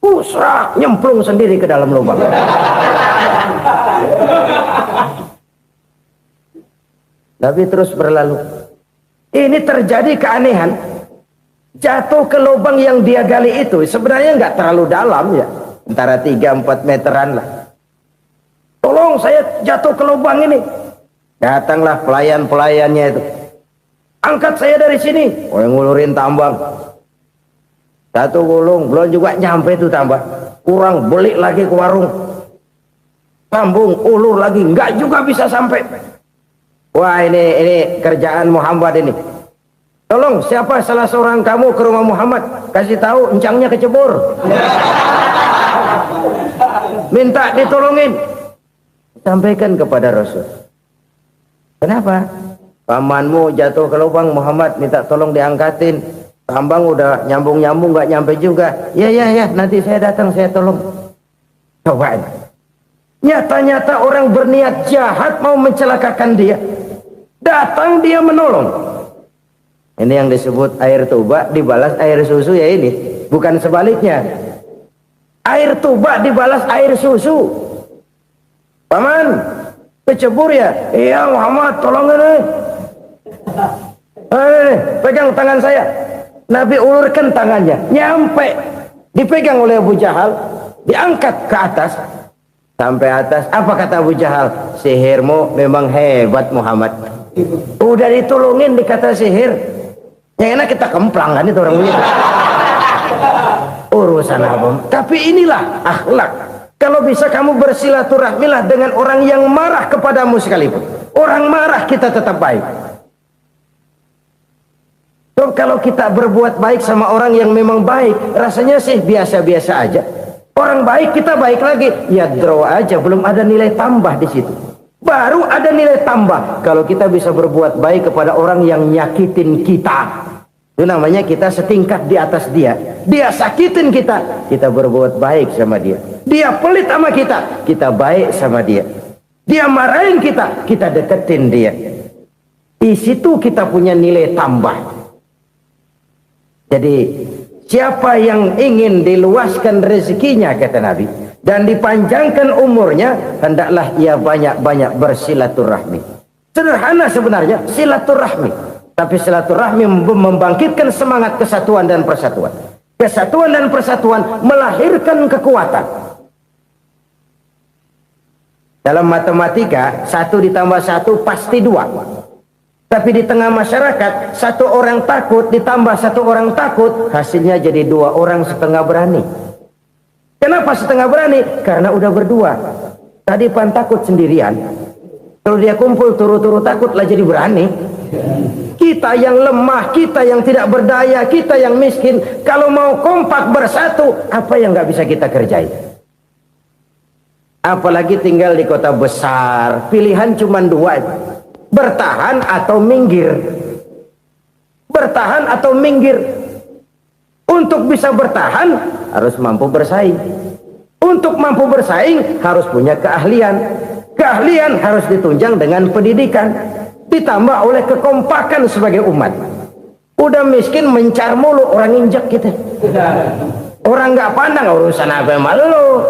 Usrak, nyemplung sendiri ke dalam lubang. Nabi terus berlalu. Ini terjadi keanehan. Jatuh ke lubang yang dia gali itu sebenarnya nggak terlalu dalam ya, antara 3-4 meteran lah. Tolong saya jatuh ke lubang ini. Datanglah pelayan-pelayannya itu. Angkat saya dari sini. Oh, yang ngulurin tambang. Satu gulung, belum juga nyampe itu tambah. Kurang, beli lagi ke warung. Sambung, ulur lagi, nggak juga bisa sampai. Wah, ini kerjaan Muhammad ini. Tolong, siapa salah seorang kamu ke rumah Muhammad, kasih tahu encangnya kecebur. Minta ditolongin. Sampaikan kepada Rasul. Kenapa? Pamanmu jatuh ke lubang, Muhammad minta tolong diangkatin. Tambang udah nyambung-nyambung nggak nyampe juga. Ya, nanti saya datang, saya tolong. Coba. Nyata-nyata orang berniat jahat mau mencelakakan dia. Datang dia menolong. Ini yang disebut air tuba dibalas air susu ya ini. Bukan sebaliknya. Air tuba dibalas air susu. Paman, kecebur ya? Iya Muhammad, tolong ini. Pegang tangan saya. Nabi ulurkan tangannya, nyampe. Dipegang oleh Abu Jahal, diangkat ke atas. Sampai atas, apa kata Abu Jahal? Sihirmu memang hebat Muhammad. Udah ditolongin dikata sihir. Yang enak kita kemplang kan itu orang begitu. Urusan abang. Tapi inilah akhlak. Kalau bisa kamu bersilaturahmilah dengan orang yang marah kepadamu sekalipun. Orang marah kita tetap baik. So, kalau kita berbuat baik sama orang yang memang baik, rasanya sih biasa-biasa aja. Orang baik kita baik lagi, ya draw aja, belum ada nilai tambah di situ. Baru ada nilai tambah kalau kita bisa berbuat baik kepada orang yang nyakitin kita. Itu namanya kita setingkat di atas dia. Dia sakitin kita, kita berbuat baik sama dia. Dia pelit sama kita, kita baik sama dia. Dia marahin kita, kita deketin dia. Di situ kita punya nilai tambah. Jadi siapa yang ingin diluaskan rezekinya, kata Nabi, dan dipanjangkan umurnya, hendaklah ia banyak-banyak bersilaturahmi. Sederhana sebenarnya silaturahmi, tapi silaturahmi membangkitkan semangat kesatuan dan persatuan. Kesatuan dan persatuan melahirkan kekuatan. Dalam matematika 1 ditambah 1 pasti 2. Tapi di tengah masyarakat, 1 orang takut ditambah 1 orang takut, hasilnya jadi 2 orang setengah berani. Kenapa setengah berani? Karena udah berdua. Tadi pan takut sendirian. Kalau dia kumpul turu-turu takut lah jadi berani. Kita yang lemah, kita yang tidak berdaya, kita yang miskin, kalau mau kompak bersatu, apa yang nggak bisa kita kerjain? Apalagi tinggal di kota besar, pilihan cuma 2. Bertahan atau minggir. Bertahan atau minggir. Untuk bisa bertahan harus mampu bersaing. Untuk mampu bersaing harus punya keahlian. Keahlian harus ditunjang dengan pendidikan, ditambah oleh kekompakan sebagai umat. Udah miskin mencar mulu, orang injak kita. Orang nggak pandang urusan apa malu.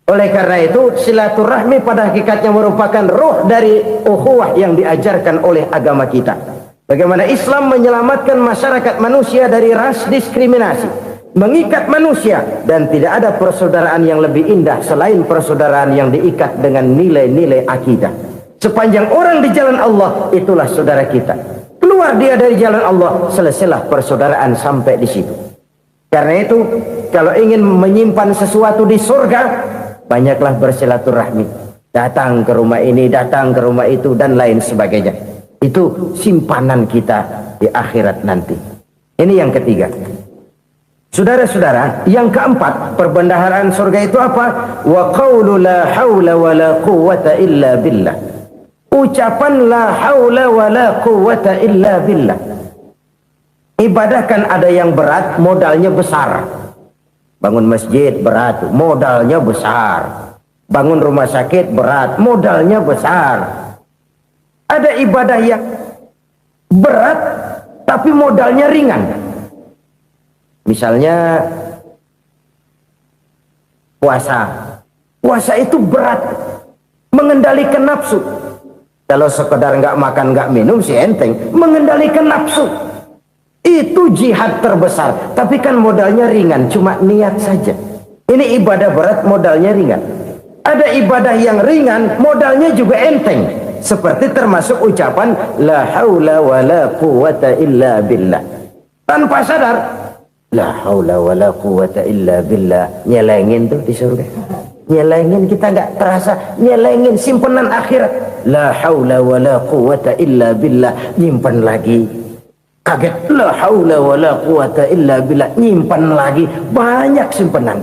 Oleh karena itu, silaturahmi pada hakikatnya merupakan roh dari ukhuwah yang diajarkan oleh agama kita. Bagaimana Islam menyelamatkan masyarakat manusia dari ras diskriminasi, mengikat manusia, dan tidak ada persaudaraan yang lebih indah selain persaudaraan yang diikat dengan nilai-nilai akidah. Sepanjang orang di jalan Allah, itulah saudara kita. Keluar dia dari jalan Allah, selesailah persaudaraan sampai di situ. Karena itu, kalau ingin menyimpan sesuatu di surga, banyaklah bersilaturahmi. Datang ke rumah ini, datang ke rumah itu, dan lain sebagainya. Itu simpanan kita di akhirat nanti. Ini yang ketiga. Saudara-saudara, yang keempat, perbendaharaan surga itu apa? Wa qawlu la hawla wa la quwwata illa billah. Ucapan la hawla wa la quwwata illa billah. Ibadah kan ada yang berat, modalnya besar. Bangun masjid berat, modalnya besar. Bangun rumah sakit berat, modalnya besar. Ada ibadah yang berat tapi modalnya ringan. Misalnya puasa. Puasa itu berat, mengendalikan nafsu. Kalau sekedar nggak makan nggak minum sih enteng, mengendalikan nafsu. Itu jihad terbesar, tapi kan modalnya ringan, cuma niat saja. Ini ibadah berat, modalnya ringan. Ada ibadah yang ringan, modalnya juga enteng. Seperti termasuk ucapan la haula wa la quwwata illa billah. Tanpa sadar, la haula wa la quwwata illa billah. Nyelengin tuh di surga. Nyelengin, kita nggak terasa, nyelengin simpenan akhirat. La haula wa la quwwata illa billah. Nyimpan lagi. Kaget, la haula wa la quwata illa billah, nyimpan lagi, banyak simpanan.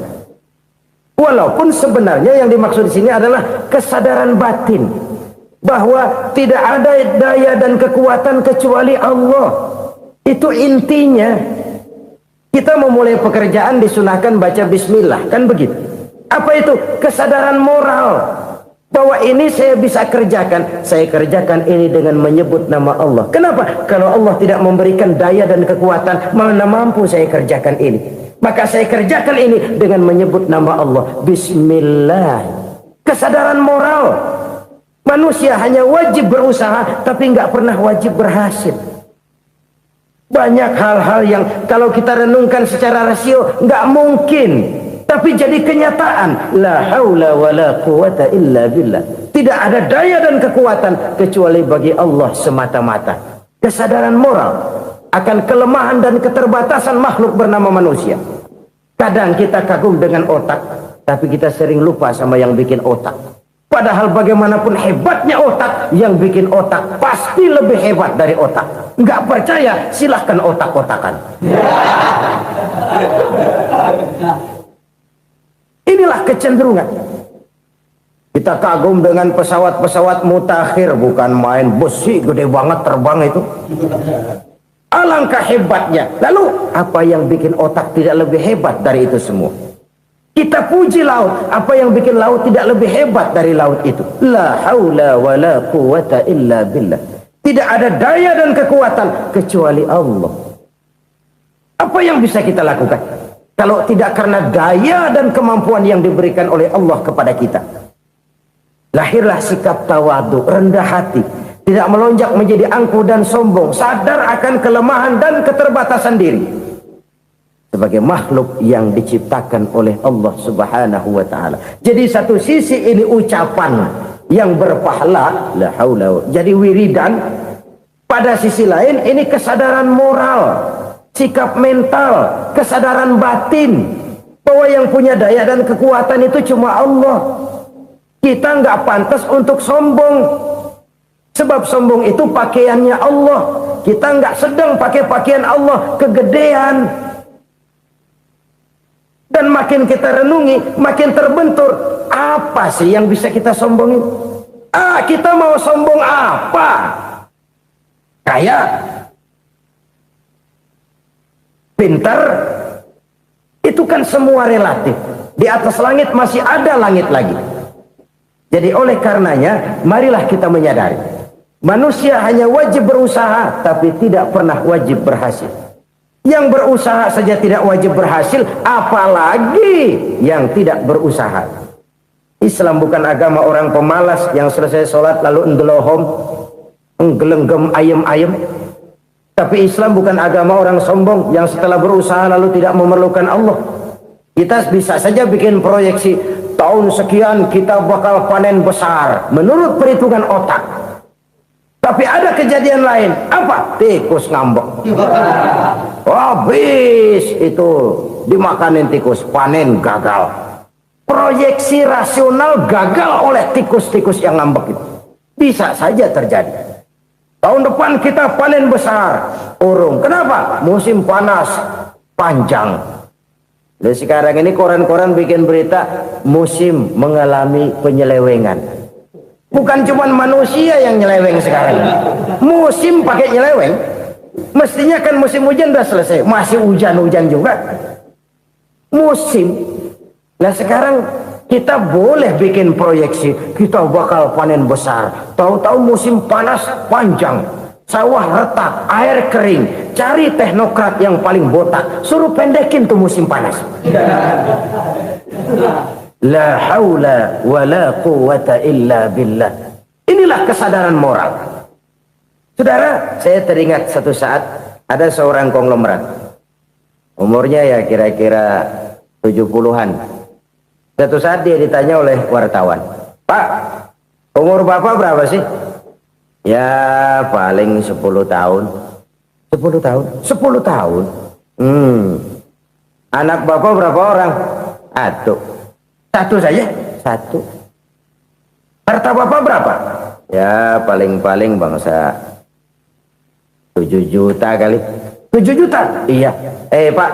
Walaupun sebenarnya yang dimaksud di sini adalah kesadaran batin bahwa tidak ada daya dan kekuatan kecuali Allah. Itu intinya. Kita memulai pekerjaan disunahkan baca bismillah, kan begitu. Apa itu? Kesadaran moral. Bahwa ini saya bisa kerjakan, saya kerjakan ini dengan menyebut nama Allah. Kenapa? Kalau Allah tidak memberikan daya dan kekuatan, mana mampu saya kerjakan ini. Maka saya kerjakan ini dengan menyebut nama Allah. Bismillah. Kesadaran moral. Manusia hanya wajib berusaha, tapi nggak pernah wajib berhasil. Banyak hal-hal yang kalau kita renungkan secara rasio nggak mungkin, tapi jadi kenyataan. La haula wala quwata illa billah. Tidak ada daya dan kekuatan kecuali bagi Allah semata-mata. Kesadaran moral akan kelemahan dan keterbatasan makhluk bernama manusia. Kadang kita kagum dengan otak, tapi kita sering lupa sama yang bikin otak. Padahal bagaimanapun hebatnya otak, yang bikin otak pasti lebih hebat dari otak. Nggak percaya, silahkan otak-otakan. Inilah kecenderungan. Kita kagum dengan pesawat-pesawat mutakhir, bukan main, besi gede banget terbang itu. Alangkah hebatnya. Lalu apa yang bikin otak tidak lebih hebat dari itu semua? Kita puji laut, apa yang bikin laut tidak lebih hebat dari laut itu? La haula wala quwata illa billah. Tidak ada daya dan kekuatan kecuali Allah. Apa yang bisa kita lakukan kalau tidak karena daya dan kemampuan yang diberikan oleh Allah kepada kita? Lahirlah sikap tawadu, rendah hati, tidak melonjak menjadi angkuh dan sombong, sadar akan kelemahan dan keterbatasan diri sebagai makhluk yang diciptakan oleh Allah Subhanahu wa taala. Jadi satu sisi ini ucapan yang berpahala, la haula, jadi wiridan. Pada sisi lain ini kesadaran moral, sikap mental, kesadaran batin bahwa yang punya daya dan kekuatan itu cuma Allah. Kita nggak pantas untuk sombong, sebab sombong itu pakaiannya Allah. Kita nggak sedang pakai pakaian Allah, kegedean. Dan makin kita renungi, makin terbentur. Apa sih yang bisa kita sombongin? Kita mau sombong apa? Kaya, pintar, itu kan semua relatif. Di atas langit masih ada langit lagi. Jadi oleh karenanya, marilah kita menyadari, manusia hanya wajib berusaha, tapi tidak pernah wajib berhasil. Yang berusaha saja tidak wajib berhasil, apalagi yang tidak berusaha. Islam bukan agama orang pemalas yang selesai sholat lalu endelohom, enggelenggem ayem-ayem. Tapi Islam bukan agama orang sombong yang setelah berusaha lalu tidak memerlukan Allah. Kita bisa saja bikin proyeksi, tahun sekian kita bakal panen besar menurut perhitungan otak. Tapi ada kejadian lain. Apa? Tikus ngambek. Habis itu dimakanin tikus, panen gagal. Proyeksi rasional gagal oleh tikus-tikus yang ngambek itu. Bisa saja terjadi. Tahun depan kita panen besar, urung. Kenapa? Musim panas panjang. Dan sekarang ini koran-koran bikin berita musim mengalami penyelewengan. Bukan cuma manusia yang nyeleweng sekarang. Musim pakai nyeleweng. Mestinya kan musim hujan udah selesai, masih hujan-hujan juga. Musim. Nah sekarang kita boleh bikin proyeksi, kita bakal panen besar. Tahu-tahu musim panas panjang, sawah retak, air kering. Cari teknokrat yang paling botak, suruh pendekin tuh musim panas. La haula wala quwata illa billah. Inilah kesadaran moral. Saudara, saya teringat satu saat ada seorang konglomerat. Umurnya ya kira-kira 70-an. Satu saat dia ditanya oleh wartawan, "Pak, umur Bapak berapa sih?" "Ya paling 10 tahun." 10 tahun? 10 tahun? Anak Bapak berapa orang? Satu saja? Satu. Harta Bapak berapa? Ya paling-paling bangsa 7 juta kali. 7 juta? Iya. Pak,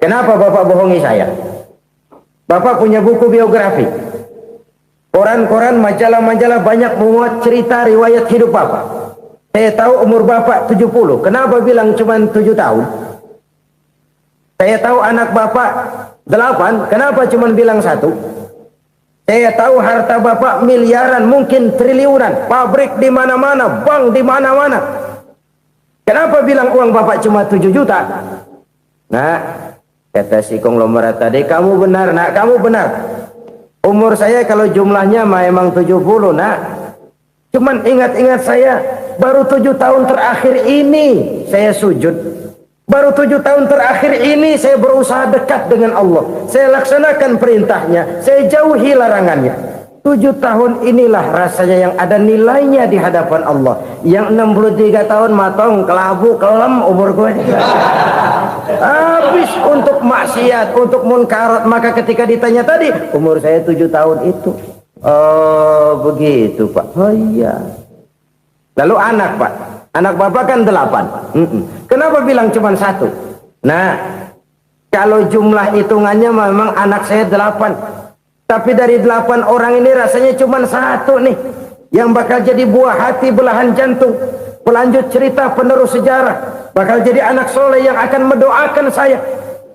kenapa Bapak bohongi saya? Bapak punya buku biografi. Koran-koran, majalah-majalah banyak memuat cerita riwayat hidup Bapak. Saya tahu umur Bapak 70. Kenapa bilang cuma 7 tahun? Saya tahu anak Bapak 8. Kenapa cuma bilang 1? Saya tahu harta Bapak miliaran, mungkin triliunan. Pabrik di mana-mana, bank di mana-mana. Kenapa bilang uang Bapak cuma 7 juta? Nah, Kata si konglomerat tadi, kamu benar nak, kamu benar. Umur saya kalau jumlahnya memang 70 nak. Cuman ingat-ingat saya, baru 7 tahun terakhir ini saya sujud. Baru 7 tahun terakhir ini saya berusaha dekat dengan Allah. Saya laksanakan perintahnya, saya jauhi larangannya. 7 tahun inilah rasanya yang ada nilainya di hadapan Allah. Yang 63 tahun matong, kelabu, kelam umur gue. Habis untuk maksiat, untuk munkarat. Maka ketika ditanya tadi, umur saya 7 tahun itu. Oh begitu Pak. Oh iya. Lalu anak Pak. Anak Bapak kan 8. Kenapa bilang cuma 1? Nah, kalau jumlah hitungannya memang anak saya 8. Tapi dari 8 orang ini rasanya cuma 1 nih yang bakal jadi buah hati, belahan jantung, pelanjut cerita, penerus sejarah, bakal jadi anak soleh yang akan mendoakan saya.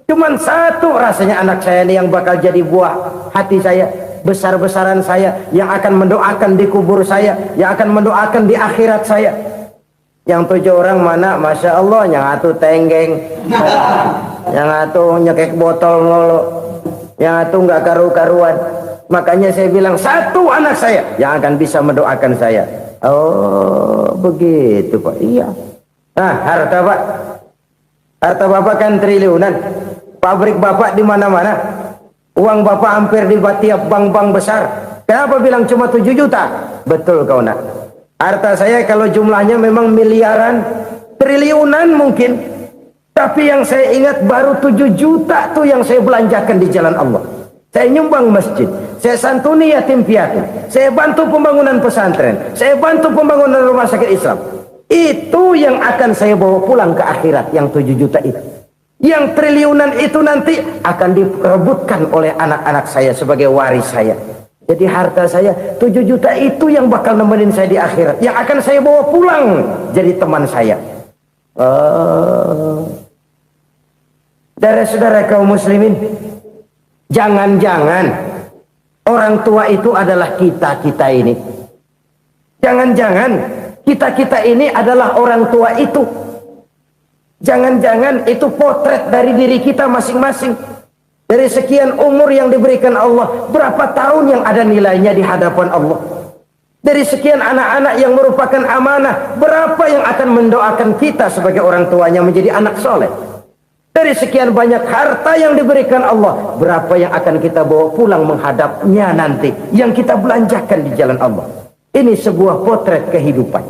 Cuma 1 rasanya anak saya ini yang bakal jadi buah hati saya, besar-besaran saya, yang akan mendoakan di kubur saya, yang akan mendoakan di akhirat saya. Yang 7 orang mana? Masya Allah, yang atu tenggeng, yang atu nyekek botol ngolo, yang itu nggak karu-karuan. Makanya saya bilang 1 anak saya yang akan bisa mendoakan saya. Oh begitu Pak. Iya. Nah harta Pak, harta Bapak kan triliunan. Pabrik Bapak di mana-mana. Uang Bapak hampir di tiap bank-bank besar. Kenapa bilang cuma 7 juta? Betul kau nak. Harta saya kalau jumlahnya memang miliaran, triliunan mungkin. Tapi yang saya ingat baru 7 juta tuh yang saya belanjakan di jalan Allah. Saya nyumbang masjid, saya santuni yatim piatu, saya bantu pembangunan pesantren, saya bantu pembangunan rumah sakit Islam. Itu yang akan saya bawa pulang ke akhirat, yang 7 juta itu. Yang triliunan itu nanti akan diperebutkan oleh anak-anak saya sebagai waris saya. Jadi harta saya 7 juta itu yang bakal nemenin saya di akhirat, yang akan saya bawa pulang jadi teman saya. Saudara-saudara kaum muslimin, jangan-jangan orang tua itu adalah kita-kita ini. Jangan-jangan kita-kita ini adalah orang tua itu. Jangan-jangan itu potret dari diri kita masing-masing. Dari sekian umur yang diberikan Allah, berapa tahun yang ada nilainya di hadapan Allah. Dari sekian anak-anak yang merupakan amanah, berapa yang akan mendoakan kita sebagai orang tuanya menjadi anak soleh. Dari sekian banyak harta yang diberikan Allah, berapa yang akan kita bawa pulang menghadapnya nanti, yang kita belanjakan di jalan Allah. Ini sebuah potret kehidupan.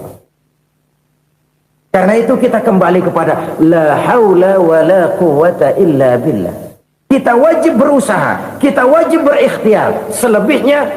Karena itu kita kembali kepada la haula wa la quwwata illa billah. Kita wajib berusaha, kita wajib berikhtiar. Selebihnya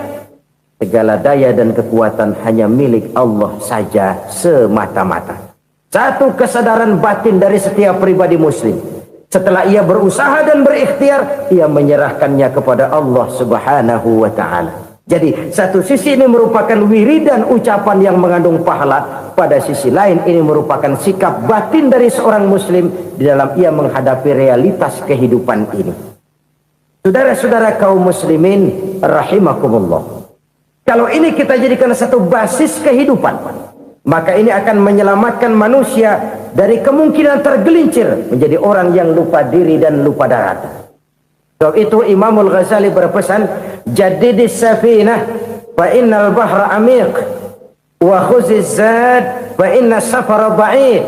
segala daya dan kekuatan hanya milik Allah saja semata-mata. Satu kesadaran batin dari setiap pribadi muslim. Setelah ia berusaha dan berikhtiar, ia menyerahkannya kepada Allah Subhanahu wa ta'ala. Jadi satu sisi ini merupakan wiridan ucapan yang mengandung pahala. Pada sisi lain ini merupakan sikap batin dari seorang muslim di dalam ia menghadapi realitas kehidupan ini. Saudara-saudara kaum muslimin rahimakumullah. Kalau ini kita jadikan satu basis kehidupan, maka ini akan menyelamatkan manusia dari kemungkinan tergelincir menjadi orang yang lupa diri dan lupa darat. Sebab itu Imamul Ghazali berpesan, jadidis safinah fa innal bahra amiq wa khuziz zad fa inna safara ba'id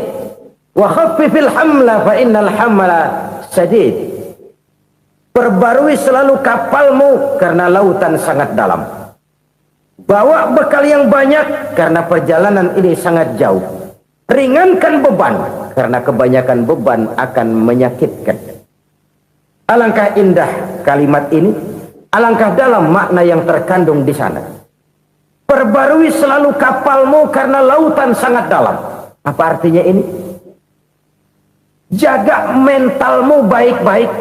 wa khaffifil hamla fa innal hamla sadid. Perbarui selalu kapalmu karena lautan sangat dalam. Bawa bekal yang banyak karena perjalanan ini sangat jauh. Ringankan beban karena kebanyakan beban akan menyakitkan. Alangkah indah kalimat ini, alangkah dalam makna yang terkandung di sana. Perbarui selalu kapalmu karena lautan sangat dalam. Apa artinya ini? Jaga mentalmu baik-baik.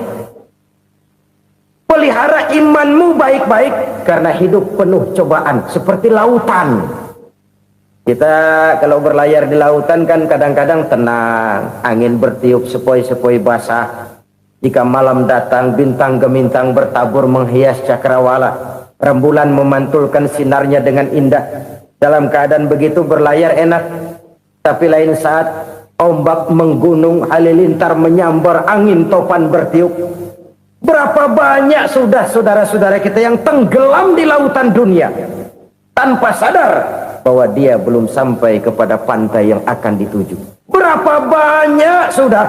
Pelihara imanmu baik-baik karena hidup penuh cobaan seperti lautan. Kita kalau berlayar di lautan kan kadang-kadang tenang, angin bertiup sepoi-sepoi basah. Jika malam datang, bintang gemintang bertabur menghias cakrawala. Rembulan memantulkan sinarnya dengan indah. Dalam keadaan begitu berlayar enak. Tapi lain saat ombak menggunung, halilintar menyambar, angin topan bertiup. Berapa banyak sudah saudara-saudara kita yang tenggelam di lautan dunia tanpa sadar bahwa dia belum sampai kepada pantai yang akan dituju. Berapa banyak sudah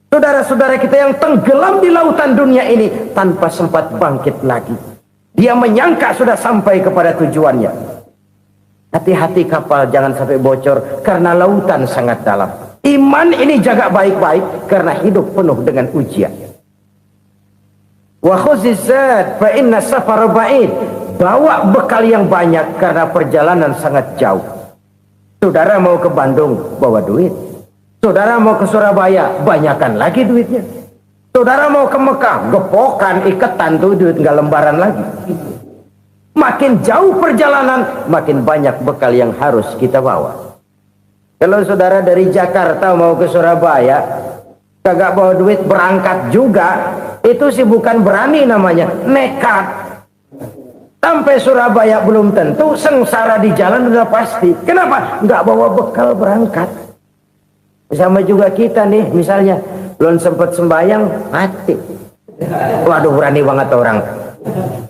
saudara-saudara kita yang tenggelam di lautan dunia ini tanpa sempat bangkit lagi. Dia menyangka sudah sampai kepada tujuannya. Hati-hati kapal jangan sampai bocor karena lautan sangat dalam. Iman ini jaga baik-baik karena hidup penuh dengan ujian. Wa khuzizat fa inna safar ba'id. Bawa bekal yang banyak karena perjalanan sangat jauh. Saudara mau ke Bandung, bawa duit. Saudara mau ke Surabaya, banyakan lagi duitnya. Saudara mau ke Mekah, gepokan, iketan tuh duit nggak lembaran lagi. Makin jauh perjalanan, makin banyak bekal yang harus kita bawa. Kalau saudara dari Jakarta mau ke Surabaya, kagak bawa duit berangkat juga, itu sih bukan berani namanya, nekat. Sampai Surabaya belum tentu, sengsara di jalan udah pasti. Kenapa? Nggak bawa bekal berangkat. Sama juga kita nih, misalnya belum sempat sembahyang, mati. Waduh, berani banget orang.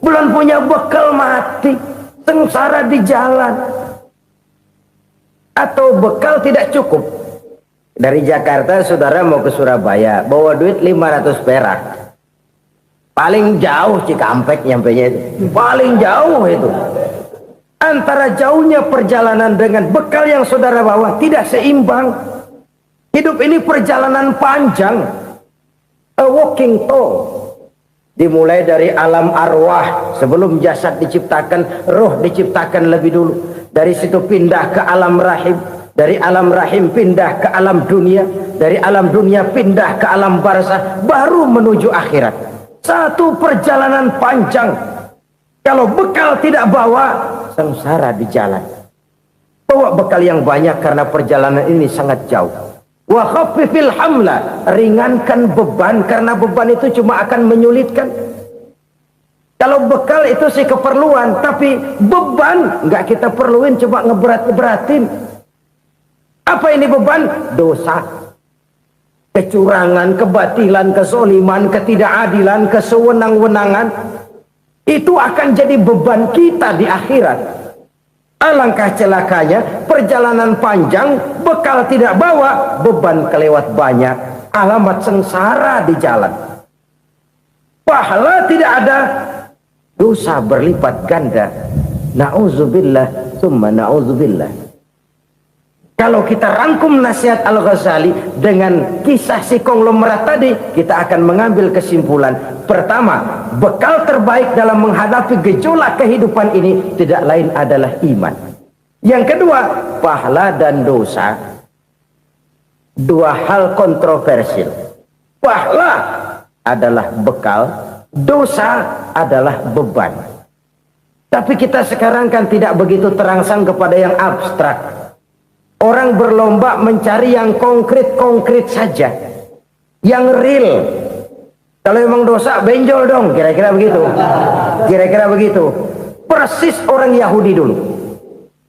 Belum punya bekal, mati. Sengsara di jalan. Atau bekal tidak cukup. Dari Jakarta saudara mau ke Surabaya, bawa duit 500 perak. Paling jauh Cikampek nyampenya itu. Paling jauh itu. Antara jauhnya perjalanan dengan bekal yang saudara bawa tidak seimbang. Hidup ini perjalanan panjang. A walking tour. Dimulai dari alam arwah. Sebelum jasad diciptakan, roh diciptakan lebih dulu. Dari situ pindah ke alam rahim. Dari alam rahim pindah ke alam dunia. Dari alam dunia pindah ke alam barzah. Baru menuju akhirat. Satu perjalanan panjang. Kalau bekal tidak bawa, sengsara di jalan. Bawa bekal yang banyak karena perjalanan ini sangat jauh. Wa khaffifil hamla, ringankan beban karena beban itu cuma akan menyulitkan. Kalau bekal itu sih keperluan, tapi beban nggak kita perluin, coba ngeberat-beratin. Apa ini beban? Dosa. Kecurangan, kebatilan, kezoliman, ketidakadilan, kesewenang-wenangan. Itu akan jadi beban kita di akhirat. Alangkah celakanya, perjalanan panjang, bekal tidak bawa, beban kelewat banyak. Alamat sengsara di jalan. Pahala tidak ada, dosa berlipat ganda. Na'udzubillah, summa na'udzubillah. Kalau kita rangkum nasihat Al-Ghazali dengan kisah si konglomerat tadi, kita akan mengambil kesimpulan. Pertama, bekal terbaik dalam menghadapi gejolak kehidupan ini tidak lain adalah iman. Yang kedua, pahala dan dosa. Dua hal kontroversial. Pahala adalah bekal, dosa adalah beban. Tapi kita sekarang kan tidak begitu terangsang kepada yang abstrak. Orang berlomba mencari yang konkret-konkret saja. Yang real. Kalau memang dosa, benjol dong. Kira-kira begitu. Kira-kira begitu. Persis orang Yahudi dulu.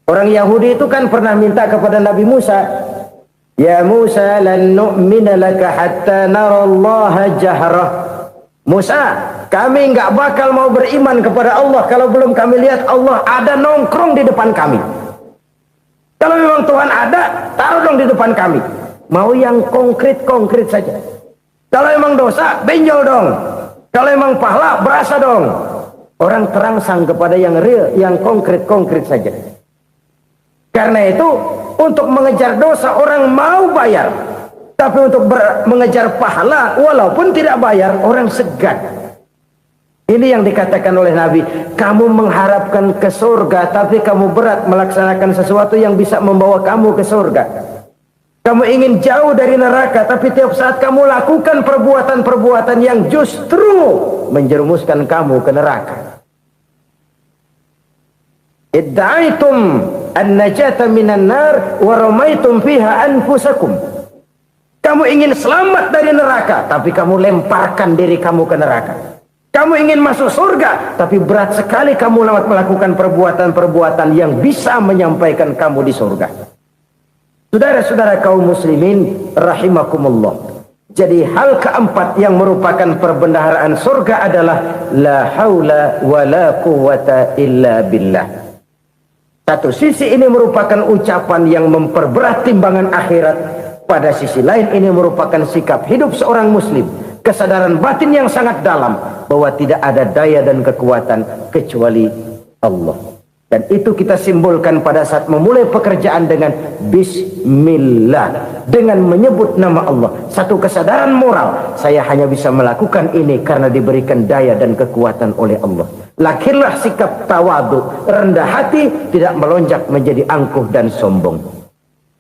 Orang Yahudi itu kan pernah minta kepada Nabi Musa. Ya Musa, lan nu'mina laka hatta narallaha jahrah. Musa, kami nggak bakal mau beriman kepada Allah kalau belum kami lihat Allah ada nongkrong di depan kami. Kalau memang Tuhan ada, taruh dong di depan kami. Mau yang konkret-konkret saja. Kalau memang dosa, benjol dong. Kalau memang pahala, berasa dong. Orang terangsang kepada yang real, yang konkret-konkret saja. Karena itu, untuk mengejar dosa, orang mau bayar. Tapi untuk mengejar pahala, walaupun tidak bayar, orang segan. Ini yang dikatakan oleh Nabi, kamu mengharapkan ke surga, tapi kamu berat melaksanakan sesuatu yang bisa membawa kamu ke surga. Kamu ingin jauh dari neraka, tapi tiap saat kamu lakukan perbuatan-perbuatan yang justru menjerumuskan kamu ke neraka. Idda'aitum an-najata minan nar wa ramaitum fiha anfusakum. Kamu ingin selamat dari neraka, tapi kamu lemparkan diri kamu ke neraka. Kamu ingin masuk surga, tapi berat sekali kamu melakukan perbuatan-perbuatan yang bisa menyampaikan kamu di surga. Saudara-saudara kaum muslimin rahimakumullah. Jadi hal keempat yang merupakan perbendaharaan surga adalah la haula wa la quwata illa billah. Satu sisi ini merupakan ucapan yang memperberat timbangan akhirat. Pada sisi lain ini merupakan sikap hidup seorang muslim. Kesadaran batin yang sangat dalam bahwa tidak ada daya dan kekuatan kecuali Allah. Dan itu kita simbolkan pada saat memulai pekerjaan dengan Bismillah. Dengan menyebut nama Allah. Satu kesadaran moral. Saya hanya bisa melakukan ini karena diberikan daya dan kekuatan oleh Allah. Lahirlah sikap tawadu, rendah hati, tidak melonjak menjadi angkuh dan sombong.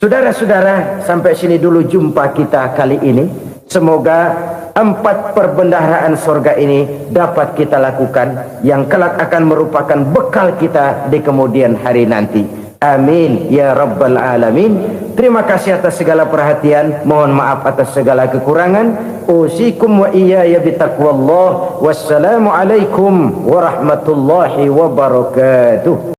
Saudara-saudara, sampai sini dulu jumpa kita kali ini. Semoga 4 perbendaharaan surga ini dapat kita lakukan, yang kelak akan merupakan bekal kita di kemudian hari nanti. Amin ya rabbal alamin. Terima kasih atas segala perhatian. Mohon maaf atas segala kekurangan. Usikum wa iyaya bitaqwallah. Wassalamu alaikum warahmatullahi wabarakatuh.